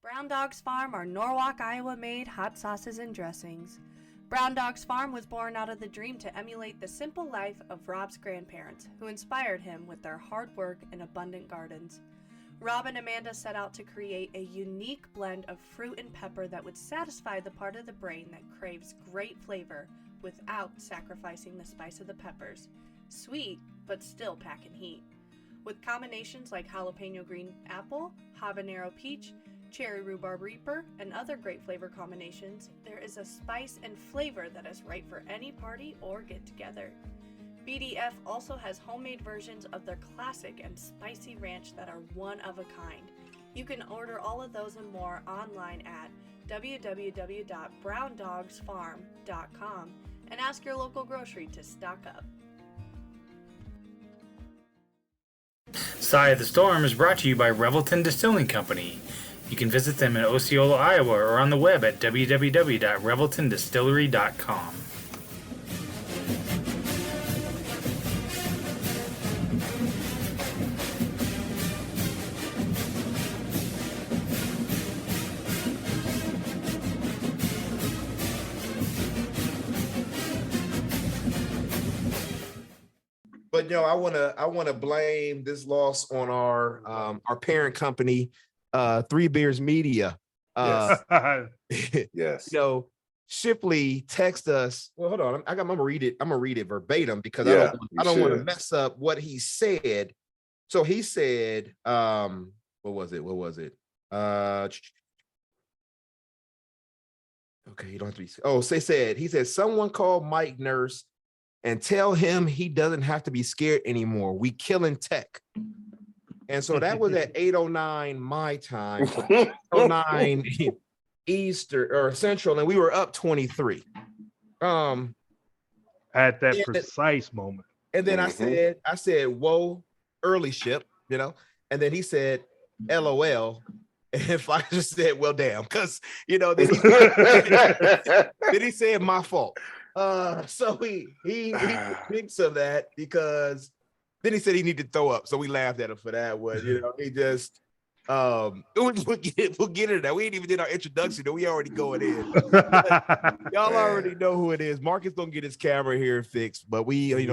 Brown Dogs Farm are Norwalk, Iowa-made hot sauces and dressings. Brown Dogs Farm was born out of the dream to emulate the simple life of Rob's grandparents, who inspired him with their hard work and abundant gardens. Rob and Amanda set out to create a unique blend of fruit and pepper that would satisfy the part of the brain that craves great flavor without sacrificing the spice of the peppers. Sweet, but still packing heat. With combinations like jalapeno green apple, habanero peach, cherry rhubarb reaper, and other great flavor combinations, there is a spice and flavor that is right for any party or get together. BDF also has homemade versions of their classic and spicy ranch that are one of a kind. You can order all of those and more online at www.browndogsfarm.com and ask your local grocery to stock up. Side of the Storm is brought to you by Revelton Distilling Company. You can visit them in Osceola, Iowa, or on the web at www.reveltondistillery.com. But I wanna blame this loss on our parent company, Three Beers Media. Yes. Yes. Shipley text us. Well, hold on. I'm gonna read it. I'm gonna read it verbatim because Yeah, I don't want to should. mess up what he said. So he said, what was it? Okay, you don't have to be. Oh, he said someone called Mike Nurse and tell him he doesn't have to be scared anymore. We killing tech. And so that was at 8:09 my time, 8:09 Eastern or Central, and we were up 23. At that precise moment. And then I said, whoa, early ship, and then he said, LOL. And I just said, well, damn, because then he said my fault. So he thinks of that because then he said he needed to throw up. So we laughed at him for that one. He just we'll get into that. We ain't even did our introduction, though. We already going in. Y'all already know who it is. Marcus gonna get his camera here fixed, but we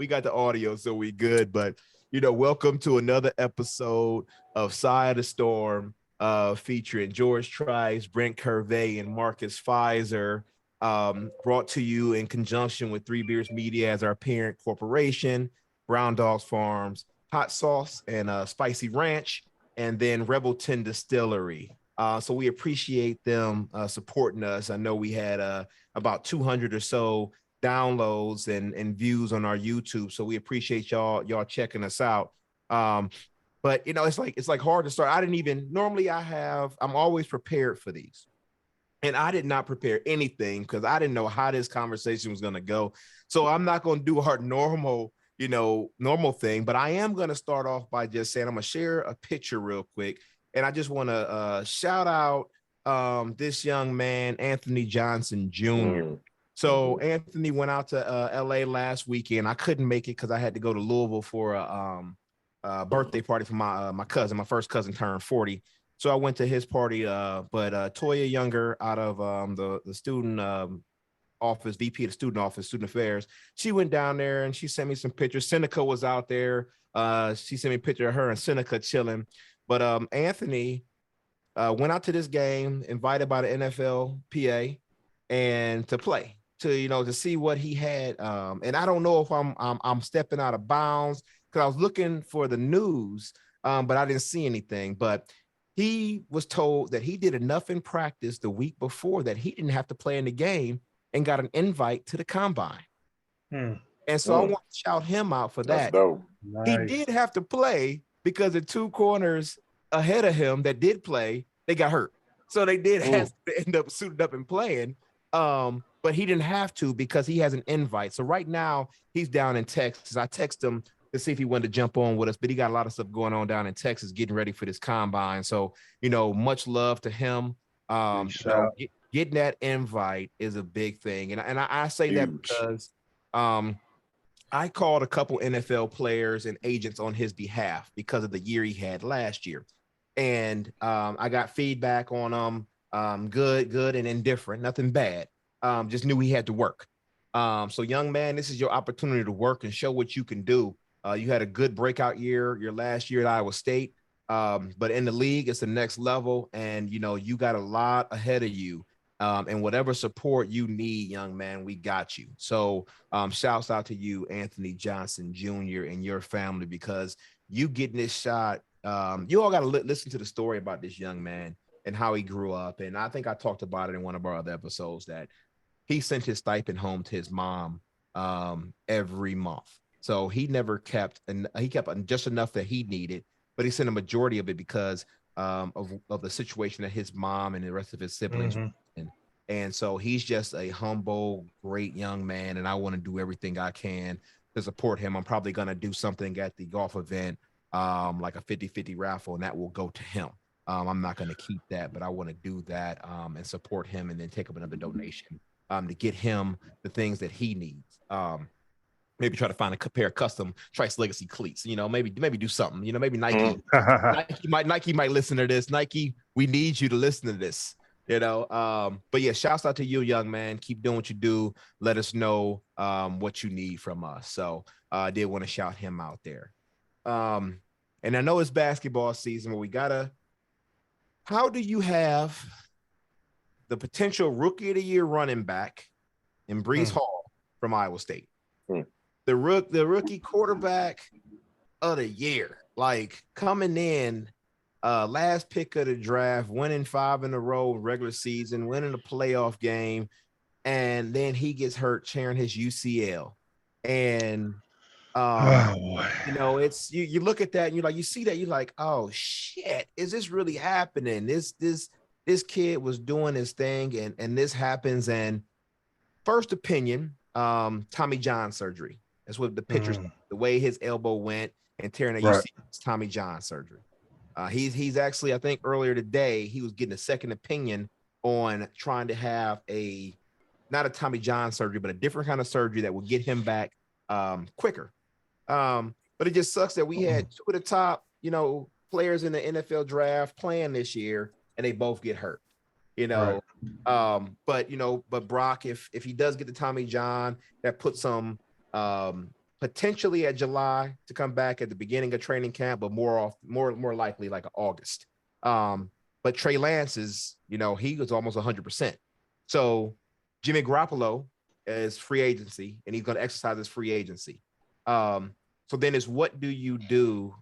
got the audio, so we good. But welcome to another episode of Side of the Storm, featuring George Trice, Brent Curvey, and Marcus Pfizer. Brought to you in conjunction with Three Beers Media as our parent corporation, Brown Dogs Farms, Hot Sauce and Spicy Ranch, and then Revelton Distillery. So we appreciate them supporting us. I know we had about 200 or so downloads and views on our YouTube, so we appreciate y'all checking us out. But it's like hard to start. I didn't even normally. I'm always prepared for these. And I did not prepare anything because I didn't know how this conversation was going to go. So I'm not going to do our normal thing, but I am going to start off by just saying I'm going to share a picture real quick. And I just want to shout out this young man, Anthony Johnson Jr. So Anthony went out to LA last weekend. I couldn't make it because I had to go to Louisville for a birthday party for my cousin. My first cousin turned 40. So I went to his party, but Toya Younger out of the student office, VP of the student office, student affairs, she went down there and she sent me some pictures. Seneca was out there. She sent me a picture of her and Seneca chilling. But Anthony went out to this game, invited by the NFLPA, and to play, to see what he had. And I don't know if I'm stepping out of bounds because I was looking for the news, but I didn't see anything. But he was told that he did enough in practice the week before that he didn't have to play in the game and got an invite to the combine. And so I want to shout him out for that. Dope. He did have to play because the two corners ahead of him that did play, they got hurt. So they did have to end up suited up and playing. But he didn't have to because he has an invite. So right now he's down in Texas. I text him to see if he wanted to jump on with us, but he got a lot of stuff going on down in Texas, getting ready for this combine. So, much love to him. Getting that invite is a big thing. And I say that because I called a couple NFL players and agents on his behalf because of the year he had last year. and I got feedback on him, good and indifferent, nothing bad. Just knew he had to work. So young man, this is your opportunity to work and show what you can do. You had a good breakout year, your last year at Iowa State. But in the league, it's the next level, and you got a lot ahead of you. And whatever support you need, young man, we got you. So shouts out to you, Anthony Johnson Jr. and your family, because you getting this shot. You all got to listen to the story about this young man and how he grew up. And I think I talked about it in one of our other episodes that he sent his stipend home to his mom every month. So he never kept, and he kept just enough that he needed, but he sent a majority of it because of the situation that his mom and the rest of his siblings were in. And so he's just a humble, great young man, and I want to do everything I can to support him. I'm probably going to do something at the golf event, like a 50-50 raffle, and that will go to him. I'm not going to keep that, but I want to do that and support him, and then take up another donation to get him the things that he needs. Maybe try to find a pair of custom Trice Legacy cleats. Maybe do something. Maybe Nike. Nike might listen to this. Nike, we need you to listen to this. But yeah, shouts out to you, young man. Keep doing what you do. Let us know what you need from us. So I did want to shout him out there. And I know it's basketball season, but how do you have the potential rookie of the year running back in Breece Hall from Iowa State? The rookie quarterback of the year, like coming in last pick of the draft, winning 5 in a row regular season, winning a playoff game, and then he gets hurt tearing his UCL. And it's you look at that and you see that, you're like, oh shit, is this really happening? This kid was doing his thing, and this happens. And first opinion, Tommy John surgery. That's what the pictures, the way his elbow went and tearing a UCL, Tommy John surgery. He's actually, I think earlier today, he was getting a second opinion on trying to have not a Tommy John surgery, but a different kind of surgery that would get him back quicker. But it just sucks that we had two of the top, players in the NFL draft playing this year, and they both get hurt. But Brock, if he does get the Tommy John, that puts some potentially at July to come back at the beginning of training camp, but more likely like August. But Trey Lance is, he was almost 100%. So Jimmy Garoppolo is free agency, and he's going to exercise his free agency. So then it's, what do you do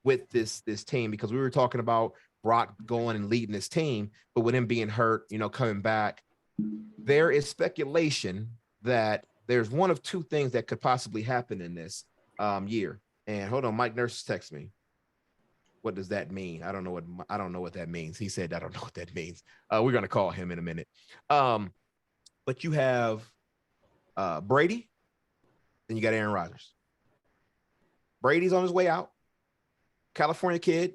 with this team? Because we were talking about Brock going and leading this team, but with him being hurt, coming back, there is speculation that there's one of two things that could possibly happen in this year. And hold on, Mike Nurse text me. What does that mean? I don't know what that means. He said, I don't know what that means. We're going to call him in a minute. But you have Brady, then you got Aaron Rodgers. Brady's on his way out. California kid,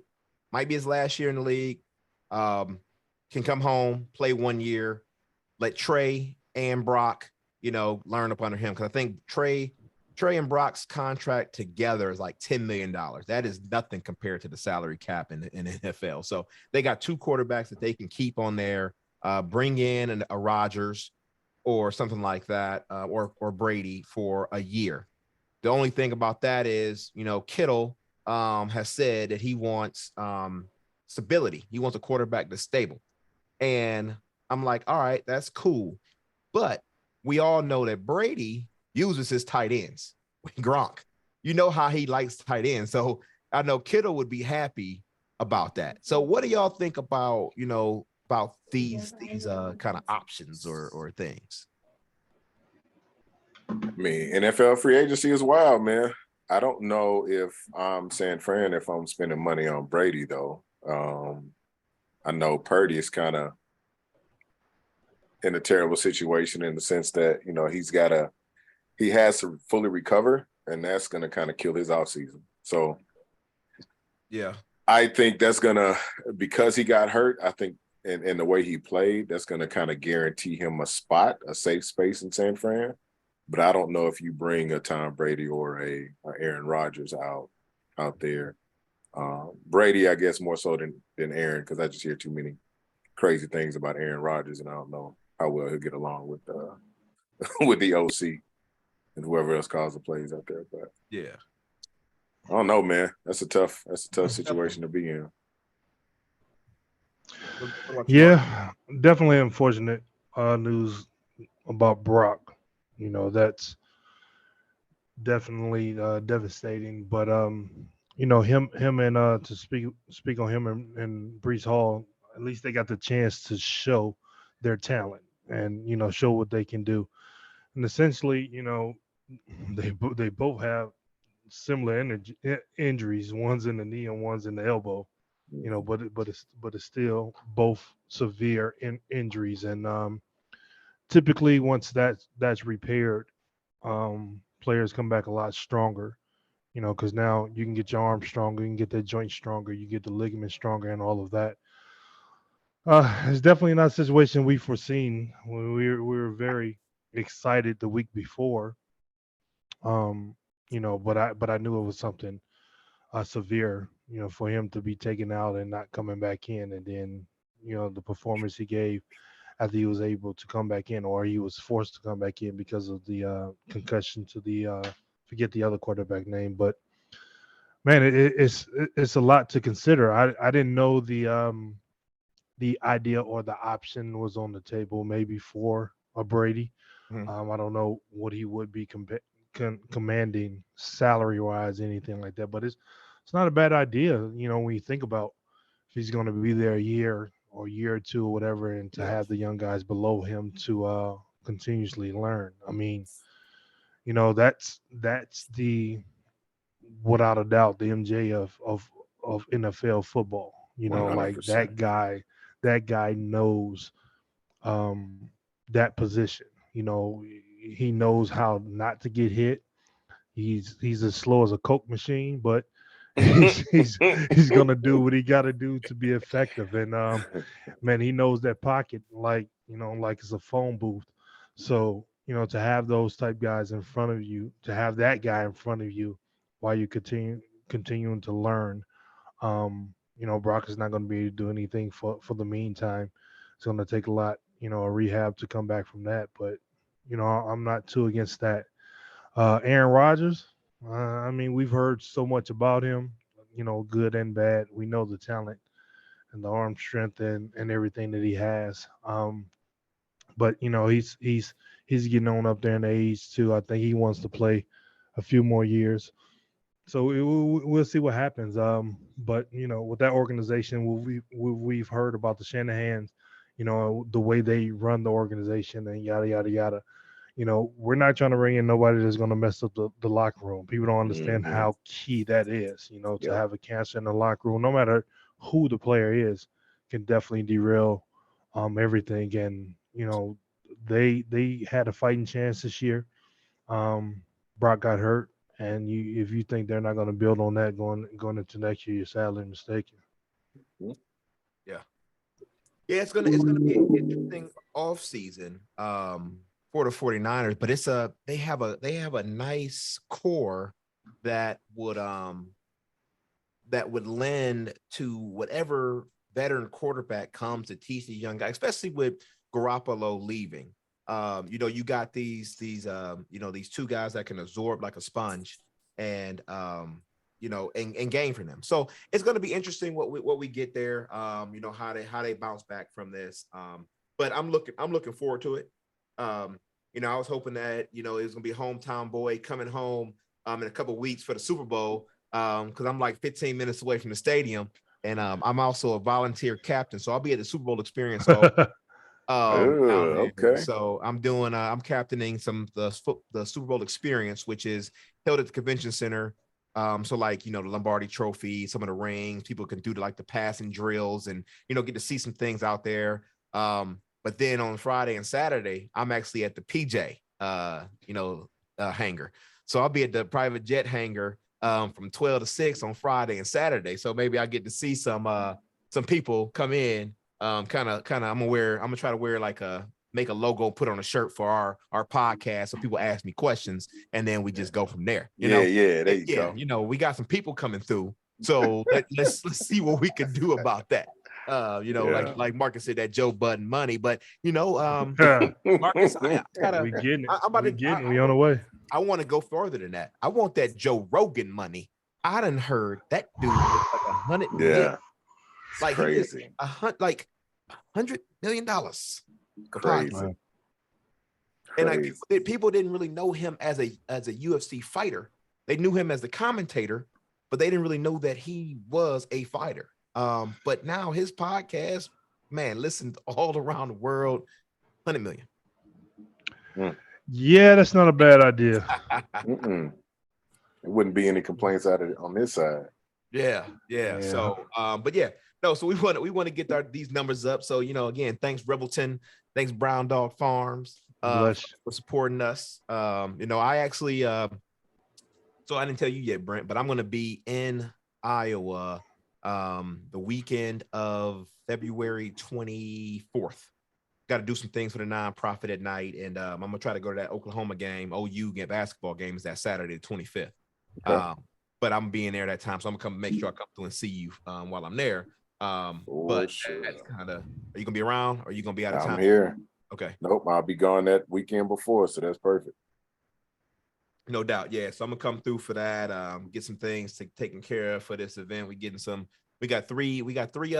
might be his last year in the league. Can come home, play 1 year, let Trey and Brock, learn up under him. Because I think Trey and Brock's contract together is like $10 million. That is nothing compared to the salary cap in the NFL. So they got two quarterbacks that they can keep on there, bring in a Rodgers or something like that, or Brady for a year. The only thing about that is, Kittle has said that he wants stability. He wants a quarterback that's stable. And I'm like, all right, that's cool. But we all know that Brady uses his tight ends. Gronk, how he likes tight ends. So I know Kittle would be happy about that. So what do y'all think about, about these kind of options or things? I mean, NFL free agency is wild, man. I don't know if I'm San Fran, if I'm spending money on Brady, though. I know Purdy is kind of in a terrible situation in the sense that, he has to fully recover, and that's going to kind of kill his offseason. So, yeah, I think that's going to, because he got hurt, I think, and the way he played, that's going to kind of guarantee him a spot, a safe space in San Fran. But I don't know if you bring a Tom Brady or a Aaron Rodgers out there Brady, I guess more so than Aaron, because I just hear too many crazy things about Aaron Rodgers, and I don't know how well he'll get along with with the OC and whoever else calls the plays out there. But Yeah, I don't know, man. That's a tough situation to be in. What about you, Mark? Yeah, definitely unfortunate news about Brock. You know, that's definitely devastating. But you know, him and to speak on him and Brees Hall, at least they got the chance to show their talent and you know show what they can do. And essentially, you know, they both have similar injuries. One's in the knee and one's in the elbow. You know, but it's still both severe injuries. And typically, once that's repaired, players come back a lot stronger. You know, because now you can get your arm stronger, you can get that joint stronger, you get the ligament stronger, and all of that. It's definitely not a situation we foreseen. We were very excited the week before. Um, you know, but I knew it was something severe. You know, for him to be taken out and not coming back in, and then you know the performance he gave after he was able to come back in, or he was forced to come back in because of the concussion to the forget the other quarterback name, but man, it's a lot to consider. I didn't know the idea or the option was on the table maybe for a Brady. Mhm. I don't know what he would be commanding salary wise, anything like that, but it's not a bad idea. You know, when you think about if he's going to be there a year or year or two or whatever, and to Yeah, have the young guys below him to continuously learn. I mean, you know, that's the without a doubt the MJ of NFL football. You know, like 100%. that guy knows um, that position. You know, he knows how not to get hit. He's as slow as a Coke machine, but he's gonna do what he got to do to be effective. And man, he knows that pocket like you know like it's a phone booth. So you know to have those type guys in front of you, to have that guy in front of you while you continuing to learn. You know, Brock is not going to be able to do anything for the meantime. It's going to take a lot, you know, a rehab to come back from that. But you know, I'm not too against that. Aaron Rodgers. I mean, we've heard so much about him. You know, good and bad. We know the talent and the arm strength and everything that he has. But you know, he's getting on up there in age too. I think he wants to play a few more years. So we'll see what happens. But you know, with that organization, we've heard about the Shanahans, you know, the way they run the organization and yada yada yada. You know, we're not trying to bring in nobody that's going to mess up the locker room. People don't understand Hmm. how key that is. You know, to Yep. have a cancer in the locker room, no matter who the player is, can definitely derail everything. And you know, they had a fighting chance this year. Um, Brock got hurt, and if you think they're not going to build on that going into next year, you're sadly mistaken. yeah, yeah. It's gonna be an interesting off season for the 49ers, but they have a nice core that would lend to whatever veteran quarterback comes to teach the young guy, especially with Garoppolo leaving. You got these two guys that can absorb like a sponge and and gain from them. So it's going to be interesting what we get there. How they bounce back from this. But I'm looking forward to it. I was hoping that it was going to be a hometown boy coming home in a couple of weeks for the Super Bowl because I'm like 15 minutes away from the stadium, and I'm also a volunteer captain, so I'll be at the Super Bowl experience down there. Okay. So I'm captaining the Super Bowl experience, which is held at the convention center. So like the Lombardi Trophy, some of the rings, people can do like the passing drills and get to see some things out there. But then on Friday and Saturday, I'm actually at the PJ hangar. So I'll be at the private jet hangar from 12 to 6 on Friday and Saturday. So maybe I get to see some people come in. I'm gonna try to wear make a logo, put on a shirt for our podcast, so people ask me questions, and then we just go from there. Yeah, there you go. We got some people coming through, So let's see what we can do about that. Like Marcus said, that Joe Budden money, but Marcus, I gotta, we getting it. I'm about we to, getting. We on the way. I want to go further than that. I want that Joe Rogan money. I done heard that dude was like 100 million. Yeah, it's Like crazy. $100 million. Crazy. And like people didn't really know him as a UFC fighter. They knew him as the commentator, but they didn't really know that he was a fighter. But now his podcast, man, listened all around the world, 100 million. Yeah, that's not a bad idea. It wouldn't be any complaints on this side. Yeah. So, so we want to get these numbers up. So, again, thanks Rebelton, thanks Brown Dog Farms for supporting us. I actually, so I didn't tell you yet, Brent, but I'm going to be in Iowa the weekend of February 24th. Got to do some things for the nonprofit at night, and I'm gonna try to go to that Oklahoma game. OU basketball game is that Saturday the 25th. Okay. But I'm being there that time, so I'm gonna make sure I come through and see you while I'm there. That's kind of. Are you gonna be around? Or are you gonna be out of town? I'm here. Okay. Nope, I'll be gone that weekend before, so that's perfect. No doubt, yeah. So I'm gonna come through for that. Get some things taken care of for this event. We got three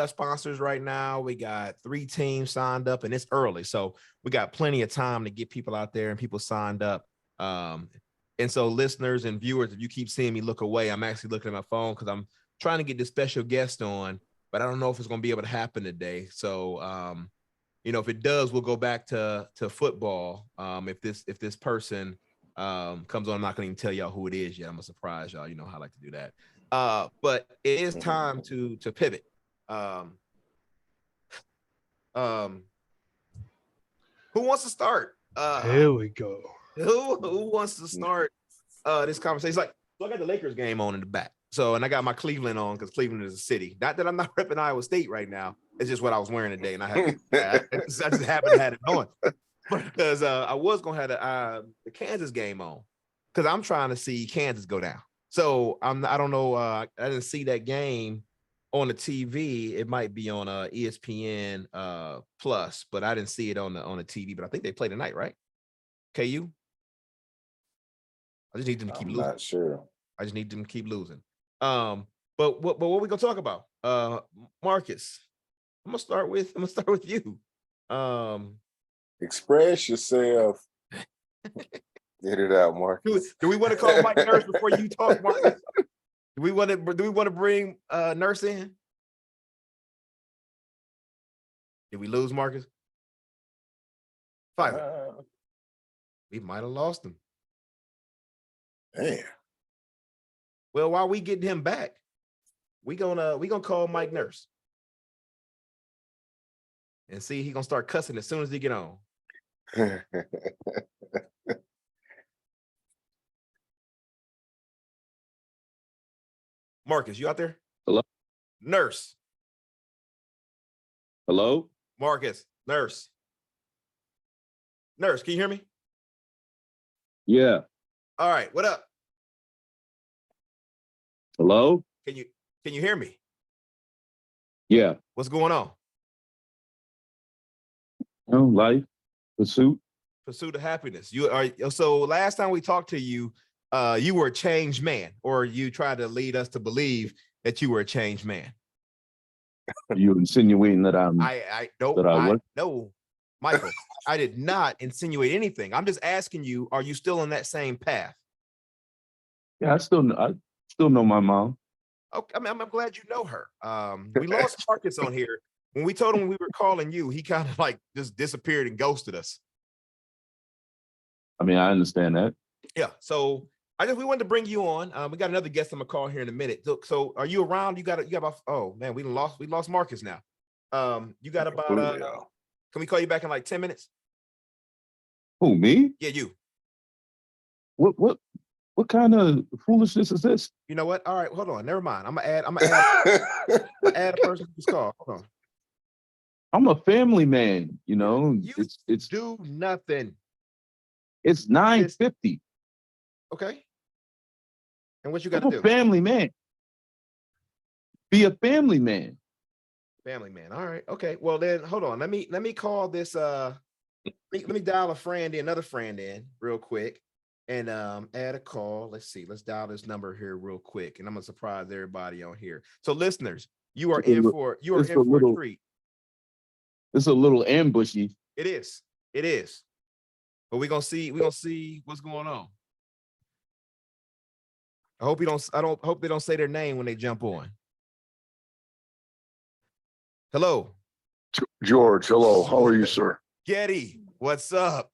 sponsors right now. We got 3 teams signed up, and it's early, so we got plenty of time to get people out there and people signed up. And so listeners and viewers, if you keep seeing me look away, I'm actually looking at my phone because I'm trying to get this special guest on, but I don't know if it's going to be able to happen today. So, if it does, we'll go back to football. If this person comes on, I'm not going to even tell y'all who it is yet. I'm going to surprise y'all. You know how I like to do that. But it is time to pivot. Who wants to start? Here we go. Who wants to start this conversation? So I got the Lakers game on in the back. So, and I got my Cleveland on because Cleveland is a city. Not that I'm not repping Iowa State right now. It's just what I was wearing today, and I just happened to have it on. Because I was gonna have the Kansas game on because I'm trying to see Kansas go down. So I don't know. I didn't see that game on the TV. It might be on ESPN Plus, but I didn't see it on the TV. But I think they play tonight, right? KU. I just need them to keep losing. Not sure. I just need them to keep losing. But what we gonna talk about? Marcus, I'm gonna start with you. Express yourself. Get it out, Marcus. Do we want to call Mike Nurse before you talk, Marcus? Do we want to bring Nurse in? Did we lose Marcus? We might have lost him. Damn. Well, while we getting him back, we gonna call Mike Nurse and see he gonna start cussing as soon as he get on. Marcus, you out there? Hello? Nurse. Hello? Marcus, Nurse. Nurse, can you hear me? Yeah. All right, what up? Hello? Can you hear me? Yeah. What's going on? Life, pursuit. Pursuit of happiness. So last time we talked to you, you were a changed man, or you tried to lead us to believe that you were a changed man. You insinuating that I'm no, Michael, I did not insinuate anything. I'm just asking you, are you still on that same path? Yeah, I still know my mom. Okay, I mean, I'm glad you know her. We lost Marcus on here. When we told him we were calling you, he kind of like just disappeared and ghosted us. I mean, I understand that. Yeah. So we wanted to bring you on. We got another guest I'm gonna call here in a minute. So are you around? You got about, oh man, we lost Marcus now. You got about can we call you back in like 10 minutes? Who, me? Yeah, you. What kind of foolishness is this? You know what? All right, hold on. Never mind. I'm gonna add add a person to this call. Hold on. I'm a family man, you know. It's do nothing. It's 9:50. Okay. And what you got to do? I'm a family man. Be a family man. Family man. All right. Okay. Well then, hold on. Let me call this. Let me dial another friend in real quick, and add a call. Let's see. Let's dial this number here real quick, and I'm gonna surprise everybody on here. So listeners, you are in for a treat. It's a little ambushy. It is. It is. But we're gonna see what's going on. I hope they don't say their name when they jump on. Hello. George, hello. How are you, sir? Getty, what's up?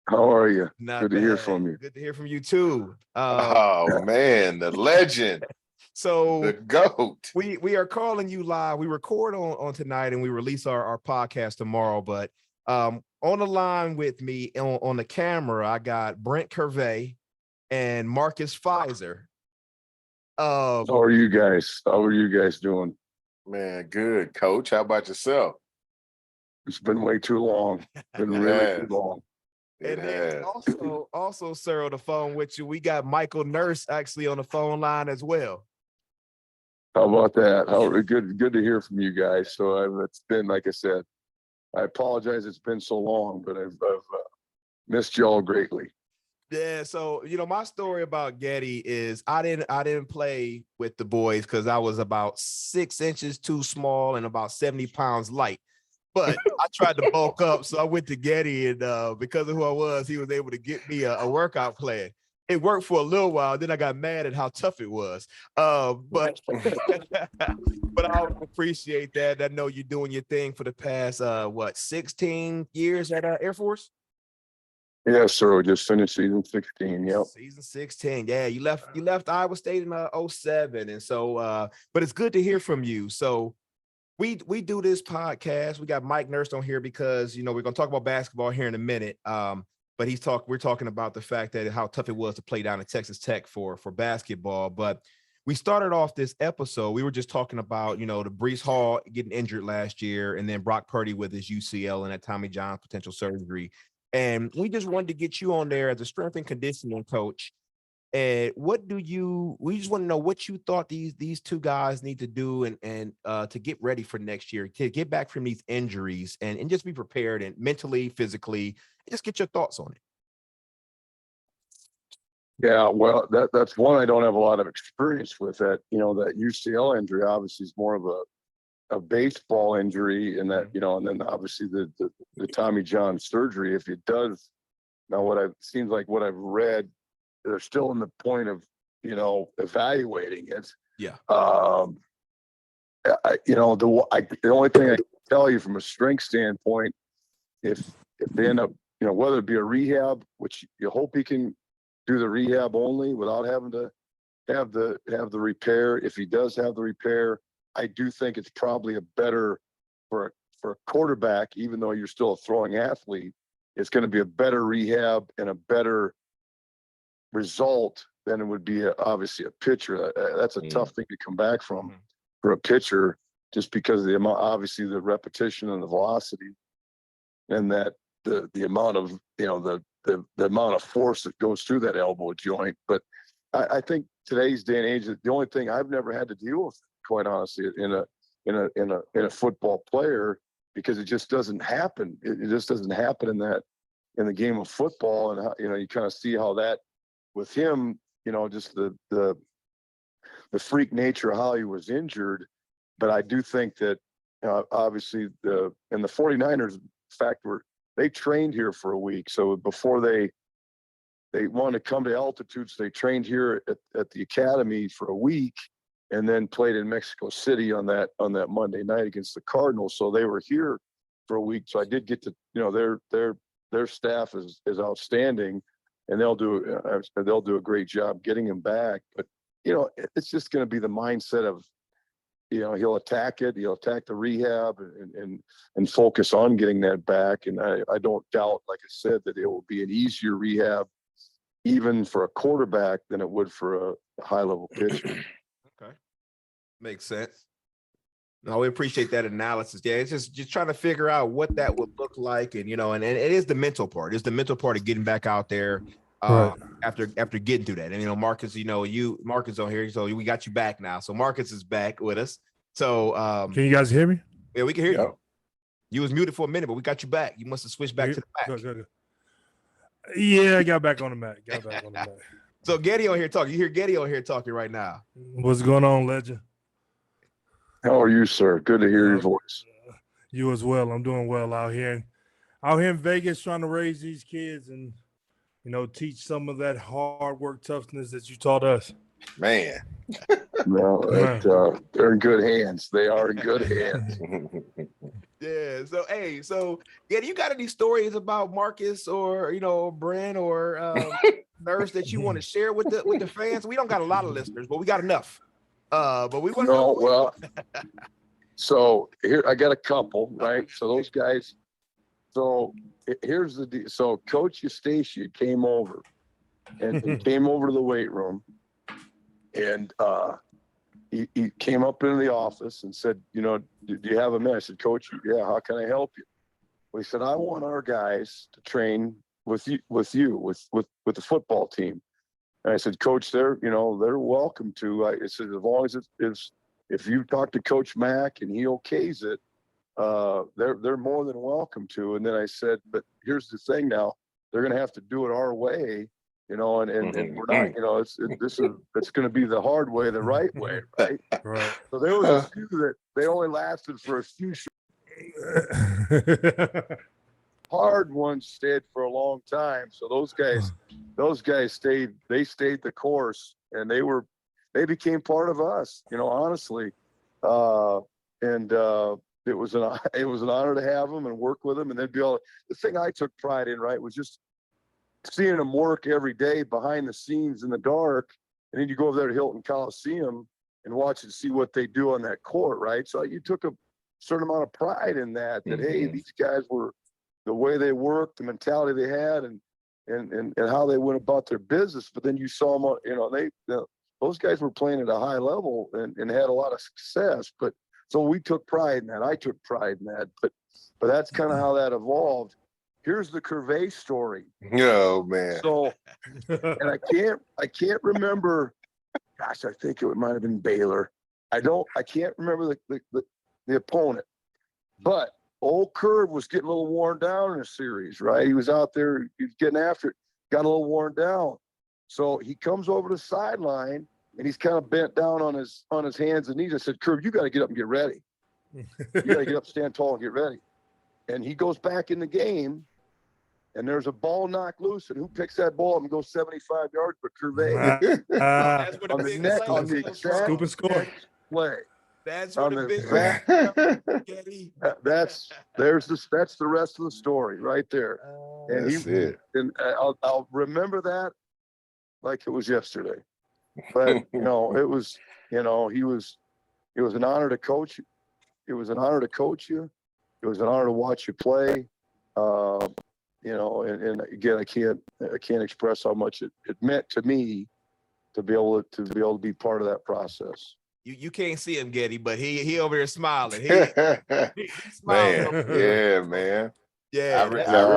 How are you? Not Good bad. to hear from you. Good to hear from you too. Oh man, the legend, So the GOAT. we are calling you live. We record on tonight and we release our podcast tomorrow. But on the line with me on the camera, I got Brent Curvey and Marcus Pfizer. How are you guys? How are you guys doing? Man, good, Coach. How about yourself? It's been way too long. Been really too long. And then also, sir, on the phone with you, we got Michael Nurse actually on the phone line as well. How about that? Good to hear from you guys. So it's been, like I said, I apologize. It's been so long, but I've missed y'all greatly. Yeah, so my story about Getty is I didn't play with the boys because I was about 6 inches too small and about 70 pounds light. But I tried to bulk up, so I went to Getty, and because of who I was, he was able to get me a workout plan. It worked for a little while. Then I got mad at how tough it was. But I appreciate that. I know you're doing your thing for the past 16 years at Air Force. Yes, sir. We just finished season 16. Yep. Season 16. Yeah, you left Iowa State in 07. And so but it's good to hear from you. So we do this podcast. We got Mike Nurse on here because we're gonna talk about basketball here in a minute. But we're talking about the fact that how tough it was to play down at Texas Tech for basketball. But we started off this episode. We were just talking about, the Brees Hall getting injured last year, and then Brock Purdy with his UCL and that Tommy John potential surgery. And we just wanted to get you on there as a strength and conditioning coach. And we just want to know what you thought these two guys need to do and to get ready for next year, to get back from these injuries and just be prepared and mentally, physically, just get your thoughts on it. Yeah, well, that's one I don't have a lot of experience with. That that UCL injury obviously is more of a baseball injury, and that and then obviously the Tommy John surgery. If it does, now what I've read, they're still in the point of evaluating it. Yeah. The only thing I can tell you from a strength standpoint, if they end up whether it be a rehab, which you hope he can do the rehab only without having to have the repair. If he does have the repair, I do think it's probably a better for a quarterback, even though you're still a throwing athlete, it's going to be a better rehab and a better result than it would be obviously a pitcher. That's a tough thing to come back from for a pitcher, just because of the amount, obviously the repetition and the velocity, and that the amount of the amount of force that goes through that elbow joint. But I think today's day and age, the only thing I've never had to deal with, quite honestly, in a football player, because it just doesn't happen. It just doesn't happen in the game of football. And how, you kind of see how that with him, just the freak nature of how he was injured. But I do think that obviously the 49ers, in fact, they trained here for a week. So before they wanted to come to altitude, so they trained here at the academy for a week, and then played in Mexico City on that Monday night against the Cardinals. So they were here for a week. So I did get to, their staff is outstanding, and they'll do a great job getting him back. But it's just going to be the mindset of, he'll attack it, he'll attack the rehab and focus on getting that back. And I don't doubt, like I said, that it will be an easier rehab even for a quarterback than it would for a high level pitcher. Okay. Makes sense. No, we appreciate that analysis. Yeah, it's just trying to figure out what that would look like. And, and it is the mental part. It's the mental part of getting back out there Right. after getting through that. And Marcus, Marcus on here, so we got you back now. So Marcus is back with us. So Can you guys hear me? yeah, we can hear Yep. you. You was muted for a minute, but we got you back. You must have switched back to the back. Good. Yeah, I got back on the Mac. So Getty on here talking. You hear Getty on here talking right now. What's going on, Legend? How are you, sir? Good to hear your voice. You as well. I'm doing well out here in Vegas, trying to raise these kids and teach some of that hard work, toughness that you taught us. Man. No, they're in good hands. They are in good hands. Yeah. So so Getty, you got any stories about Marcus or Brent or Nurse that you want to share with the fans? We don't got a lot of listeners, but we got enough. But we want to know. Well, so here I got a couple, right? So those guys. So here's the deal. So Coach Eustacia came over, and he came over to the weight room, and he came up into the office and said, do you have a minute? I said, Coach, yeah, how can I help you? Well, he said, I want our guys to train with you, with the football team. And I said, Coach, they're welcome to. I said, as long as if you talk to Coach Mack and he okays it, they're more than welcome to. And then I said, but here's the thing now, they're going to have to do it our way, and we're not, it's going to be the hard way, the right way. Right. Right. So there was a few that they only lasted for a few hard ones stayed for a long time. So those guys stayed the course, and they became part of us, honestly. It was an honor to have them and work with them. And they'd be all, the thing I took pride in, right, was just seeing them work every day behind the scenes in the dark. And then you go over there to Hilton Coliseum and watch and see what they do on that court, right? So you took a certain amount of pride in that, hey, these guys were, the way they worked, the mentality they had, and how they went about their business. But then you saw them, those guys were playing at a high level and had a lot of success. But so we took pride in that. I took pride in that. But that's kind of how that evolved. Here's the Curvey story. Oh man. So, and I can't remember. Gosh, I think it might have been Baylor. I can't remember the opponent, but old Curve was getting a little worn down in a series, right? He was out there, he was getting after it, got a little worn down. So he comes over to the sideline and he's kind of bent down on his hands and knees. I said, Curve, you got to get up and get ready. You got to get up, stand tall, and get ready. And he goes back in the game, and there's a ball knocked loose, and who picks that ball up and goes 75 yards? But Curvey on the net, on the exact scoop and score play. That's on what the that's the rest of the story right there. And I'll remember that like it was yesterday. But it was it was an honor to coach you. It was an honor to coach you. It was an honor to watch you play. And again, I can't express how much it meant to me to be able to be part of that process. You can't see him, Getty, but he over here smiling. He smiling. Man, yeah, man. Yeah, I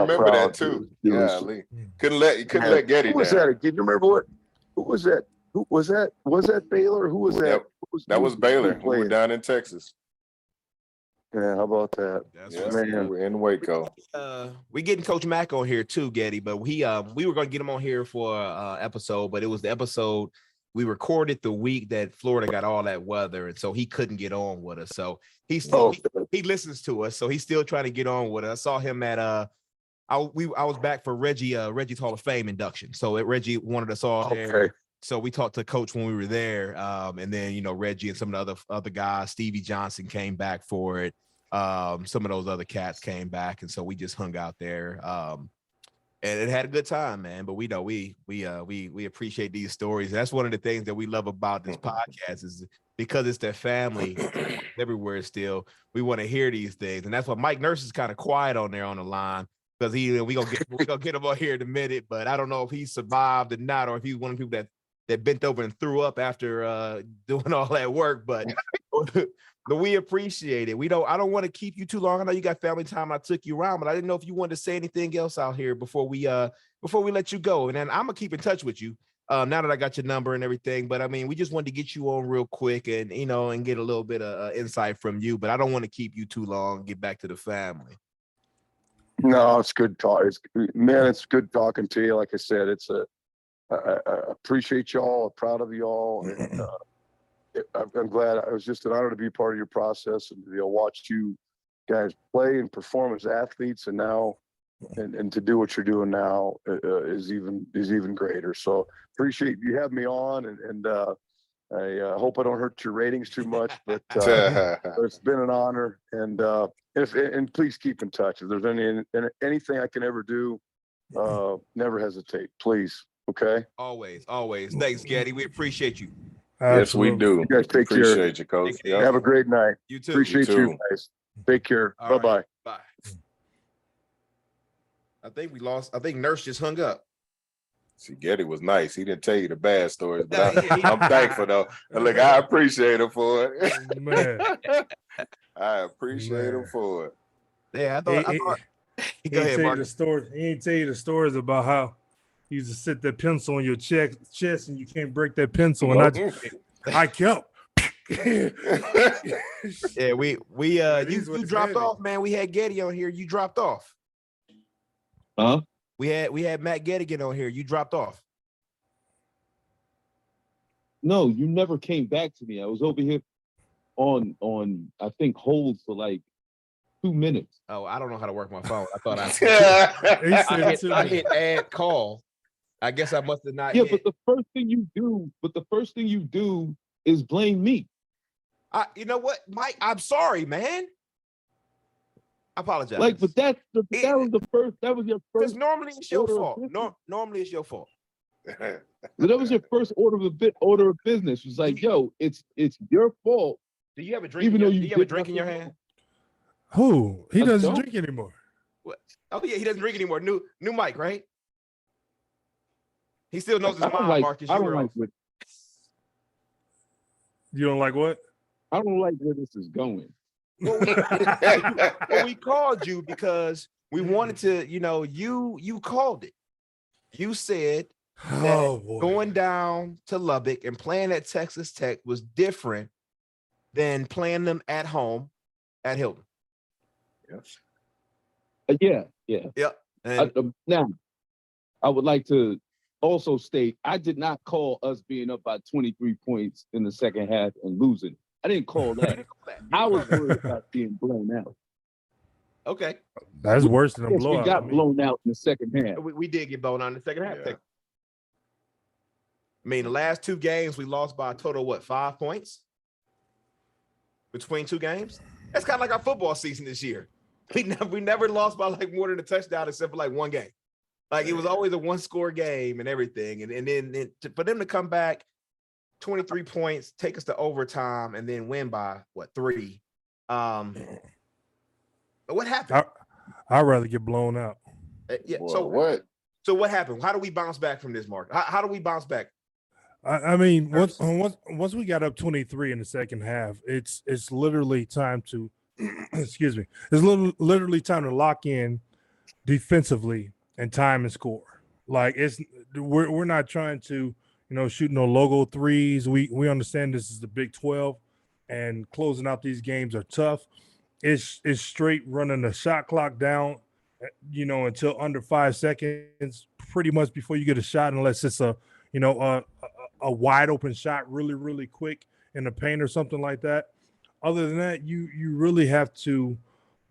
remember that too. Yeah, couldn't let Getty down. Who was that again? You remember who was that? Who was that? Was that Baylor? Who was that? That was Baylor. We were down in Texas. Yeah, how about that? We're in Waco. We getting Coach Mack on here too, Getty, but we were gonna get him on here for episode, but it was the episode we recorded the week that Florida got all that weather, and so he couldn't get on with us. So he listens to us, so he's still trying to get on with us. I saw him at I was back for Reggie's Hall of Fame induction. So Reggie wanted us all there. So we talked to Coach when we were there, and then Reggie and some of the other guys, Stevie Johnson came back for it. Some of those other cats came back, and so we just hung out there, and it had a good time, man. But we know we appreciate these stories. That's one of the things that we love about this podcast is because it's their family everywhere. Still, we want to hear these things, and that's why Mike Nurse is kind of quiet on there on the line. Because we gonna get him on here in a minute, but I don't know if he survived or not, or if he's one of the people that bent over and threw up after doing all that work. But But we appreciate it. I don't want to keep you too long. I know you got family time. I took you around, but I didn't know if you wanted to say anything else out here before we let you go. And then I'm gonna keep in touch with you. Now that I got your number and everything, but I mean, we just wanted to get you on real quick and and get a little bit of insight from you. But I don't want to keep you too long. Get back to the family. No, it's good talk. It's good talking to you. Like I said, I appreciate y'all. I'm proud of y'all. And, I'm glad. It was just an honor to be part of your process and to watch you guys play and perform as athletes, and now, and to do what you're doing now is even greater. So appreciate you having me on, and I hope I don't hurt your ratings too much, but it's been an honor. And please keep in touch. If there's anything I can ever do, never hesitate, please. Okay. Always. Thanks, Getty. We appreciate you. Yes, we do. You guys take care. Appreciate you, Coach. Have a great night. You too. Appreciate you guys. Take care. All Bye-bye. right. Bye. I think Nurse just hung up. See, Getty was nice. He didn't tell you the bad stories, but I'm thankful though. And look, I appreciate him for it. Man. I appreciate him for it. Yeah, I thought go ahead, Mark. He ain't tell you the stories about how you used to sit that pencil on your chest and you can't break that pencil. And I kept. Yeah, you dropped off, man. We had Getty on here. You dropped off. Huh? We had McGettigan on here. You dropped off. No, you never came back to me. I was over here on I think hold for like 2 minutes. Oh, I don't know how to work my phone. I thought I hit add call. I guess I must have not. Yeah, but the first thing you do is blame me. You know what, Mike? I'm sorry, man. I apologize. Like, but that was your first. Because normally it's your fault. Normally it's your fault. That was your first order of business. It was like, yo, it's your fault. Do you have a drink? Even though do you have a drink in your hand? Who? He doesn't don't. drink anymore. What? Oh yeah, he doesn't drink anymore. New Mike, right? He still knows his mom, Marcus. I don't like what. You don't like what? I don't like where this is going. Well, we called you because we wanted to, you called it. You said that going down to Lubbock and playing at Texas Tech was different than playing them at home at Hilton. Yes. Yep. And Now, I would like to also state I did not call us being up by 23 points in the second half and losing. I didn't call that. I was worried about being blown out. Okay. That's worse than a Yes, blowout. we got blown out in the second half. We did get blown out in the second half. Yeah. I mean, the last two games we lost by a total of 5 points between two games. That's kind of like our football season this year. We never lost by like more than a touchdown except for like one game. Like it was always a one-score game and everything. And then for them to come back 23 points, take us to overtime, and then win by 3. But what happened? I'd rather get blown out. Yeah. Boy, So what? So what happened? How do we bounce back from this, Mark? How do we bounce back? I mean, once we got up 23 in the second half, it's literally time to excuse me. It's literally time to lock in defensively and time and score. Like we're not trying to shoot no logo threes. We understand this is the Big 12, and closing out these games are tough. It's straight running the shot clock down, until under 5 seconds, pretty much before you get a shot, unless it's a wide open shot really, really quick in the paint or something like that. Other than that, you really have to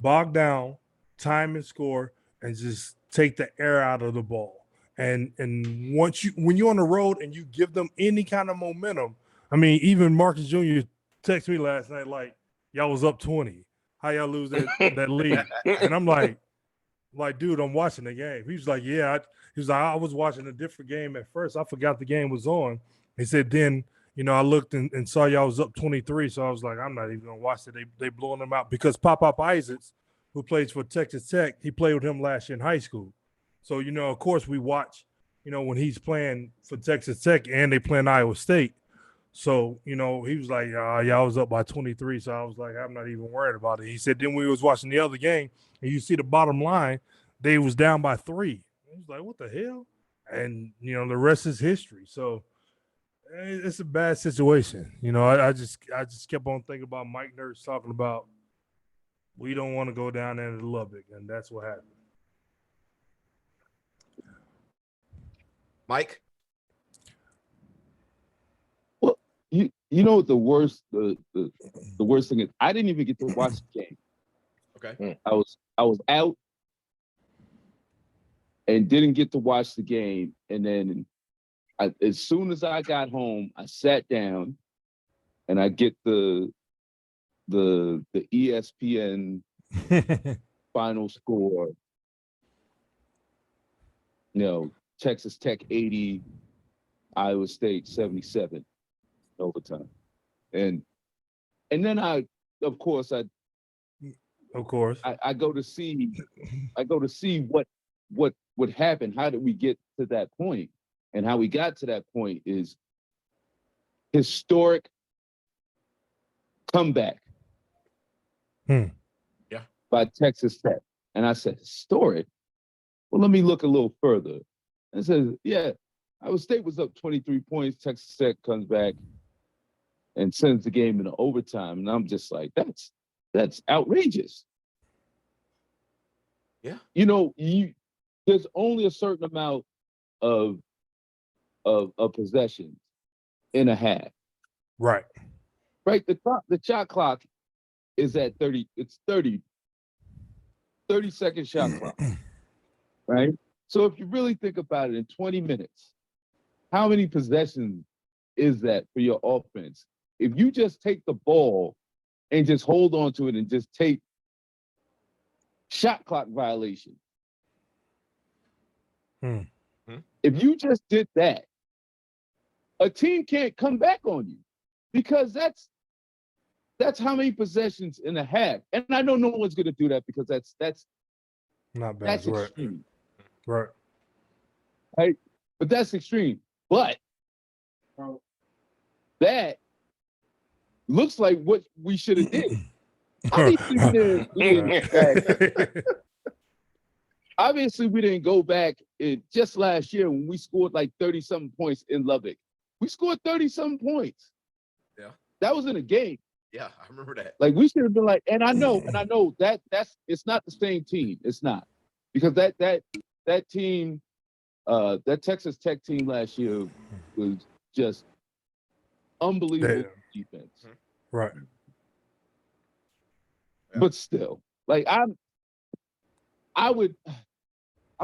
bog down, time and score, and just take the air out of the ball. And when you're on the road and you give them any kind of momentum, I mean, even Marcus Jr. texted me last night like, y'all was up 20. How y'all lose that lead? And I'm like, dude, I'm watching the game. He was like, yeah. He was like, I was watching a different game at first. I forgot the game was on. He said, then, I looked and saw y'all was up 23. So I was like, I'm not even going to watch it. They blowing them out because Pop Isaacs, who plays for Texas Tech, he played with him last year in high school. So, of course we watch, when he's playing for Texas Tech and they playing Iowa State. So, he was like, yeah, I was up by 23. So I was like, I'm not even worried about it. He said, then we was watching the other game and you see the bottom line, they was down by 3. He was like, what the hell? And, the rest is history. So it's a bad situation. I just kept on thinking about Mike Nurse talking about we don't want to go down there to Lubbock. And that's what happened. Mike? You know what the worst the worst thing is? I didn't even get to watch the game. Okay. I was out and didn't get to watch the game. And then as soon as I got home, I sat down and I get the ESPN final score. Texas Tech 80, Iowa State 77. Overtime, and then I go to see what happened. How did we get to that point? And how we got to that point is historic comeback by Texas Tech. And I said, historic? Well, let me look a little further. And it says, yeah, Iowa State was up 23 points. Texas Tech comes back and sends the game into overtime. And I'm just like, that's outrageous. Yeah. There's only a certain amount of possessions in a half. Right. Right. The shot clock is at 30. It's 30-second shot clock. Right. So if you really think about it, in 20 minutes, how many possessions is that for your offense? If you just take the ball and just hold on to it and just take shot clock violation. If you just did that, a team can't come back on you because that's how many possessions in a half. And I know no one's going to do that because that's not bad. That's extreme. Right. But that's extreme. But that looks like what we should have did. Obviously, we didn't go back just last year when we scored like 30-something points in Lubbock. We scored 30-something points. Yeah. That was in a game. Yeah, I remember that. Like we should have been like, and I know that's it's not the same team. It's not. Because that team, that Texas Tech team last year was just unbelievable defense. Right. But still, like I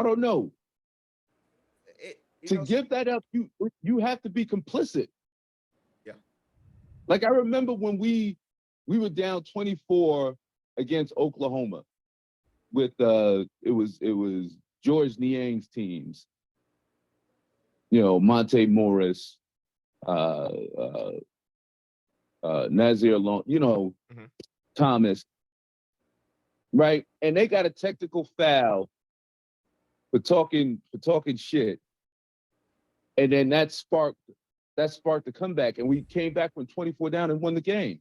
don't know. Give that up, you have to be complicit. Yeah. Like I remember when we were down 24 against Oklahoma with it was George Niang's teams. Monte Morris, Nazir Long, Thomas, right? And they got a technical foul for talking shit. And then that sparked the comeback. And we came back from 24 down and won the game.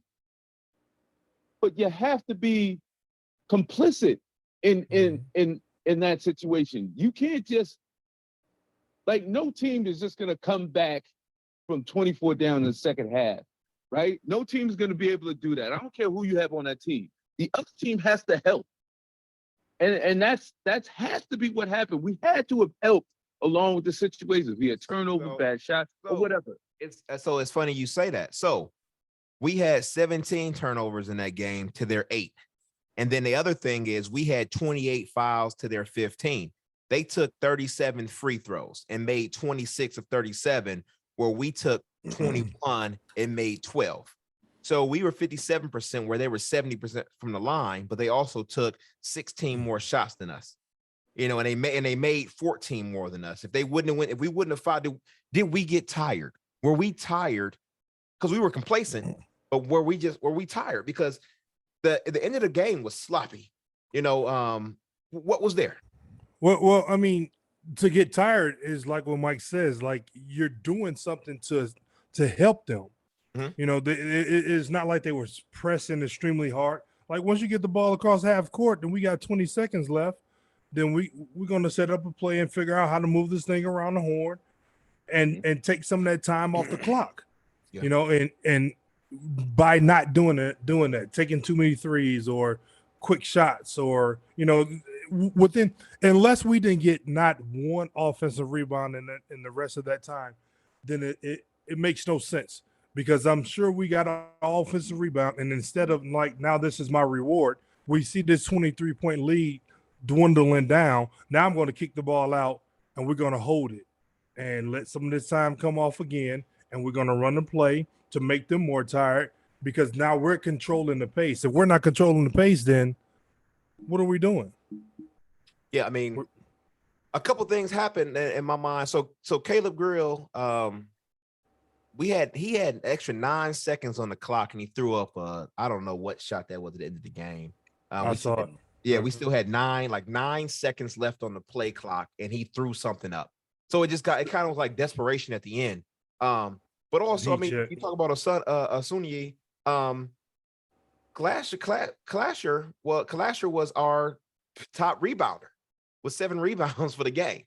But you have to be complicit in that situation. You can't just, like, no team is just gonna come back from 24 down in the second half, right? No team is gonna be able to do that. I don't care who you have on that team. The other team has to help. And that's has to be what happened. We had to have helped along with the situations. We had turnover, bad shots, or whatever. It's funny you say that. So we had 17 turnovers in that game to their 8. And then the other thing is we had 28 fouls to their 15. They took 37 free throws and made 26 of 37, where we took 21 and made 12. So we were 57% where they were 70% from the line, but they also took 16 more shots than us. And they made 14 more than us. If we wouldn't have fought, did we get tired? Were we tired? Because we were complacent, but were we tired? Because the end of the game was sloppy. What was there? Well, I mean, to get tired is like what Mike says, like you're doing something to help them. Mhm. You know, it's not like they were pressing extremely hard. Like once you get the ball across half court, then we got 20 seconds left. Then we're gonna set up a play and figure out how to move this thing around the horn and take some of that time off the clock. Yeah. You know, and by not doing that, taking too many threes or quick shots, or you know, within unless we didn't get not one offensive rebound in the rest of that time, then it makes no sense, because I'm sure we got an offensive rebound, and instead of like, now this is my reward, we see this 23-point lead dwindling down. Now I'm going to kick the ball out and we're going to hold it and let some of this time come off again, and we're going to run the play to make them more tired, because now we're controlling the pace. If we're not controlling the pace, then what are we doing? Yeah, I mean, a couple things happened in my mind. So Caleb Grill, he had an extra 9 seconds on the clock, and he threw up I don't know what shot that was at the end of the game. I saw it. Yeah, we still had 9 seconds left on the play clock, and he threw something up. So it kind of was like desperation at the end. But also, I mean, you talk about Sunyi, Clasher was our top rebounder with 7 rebounds for the game,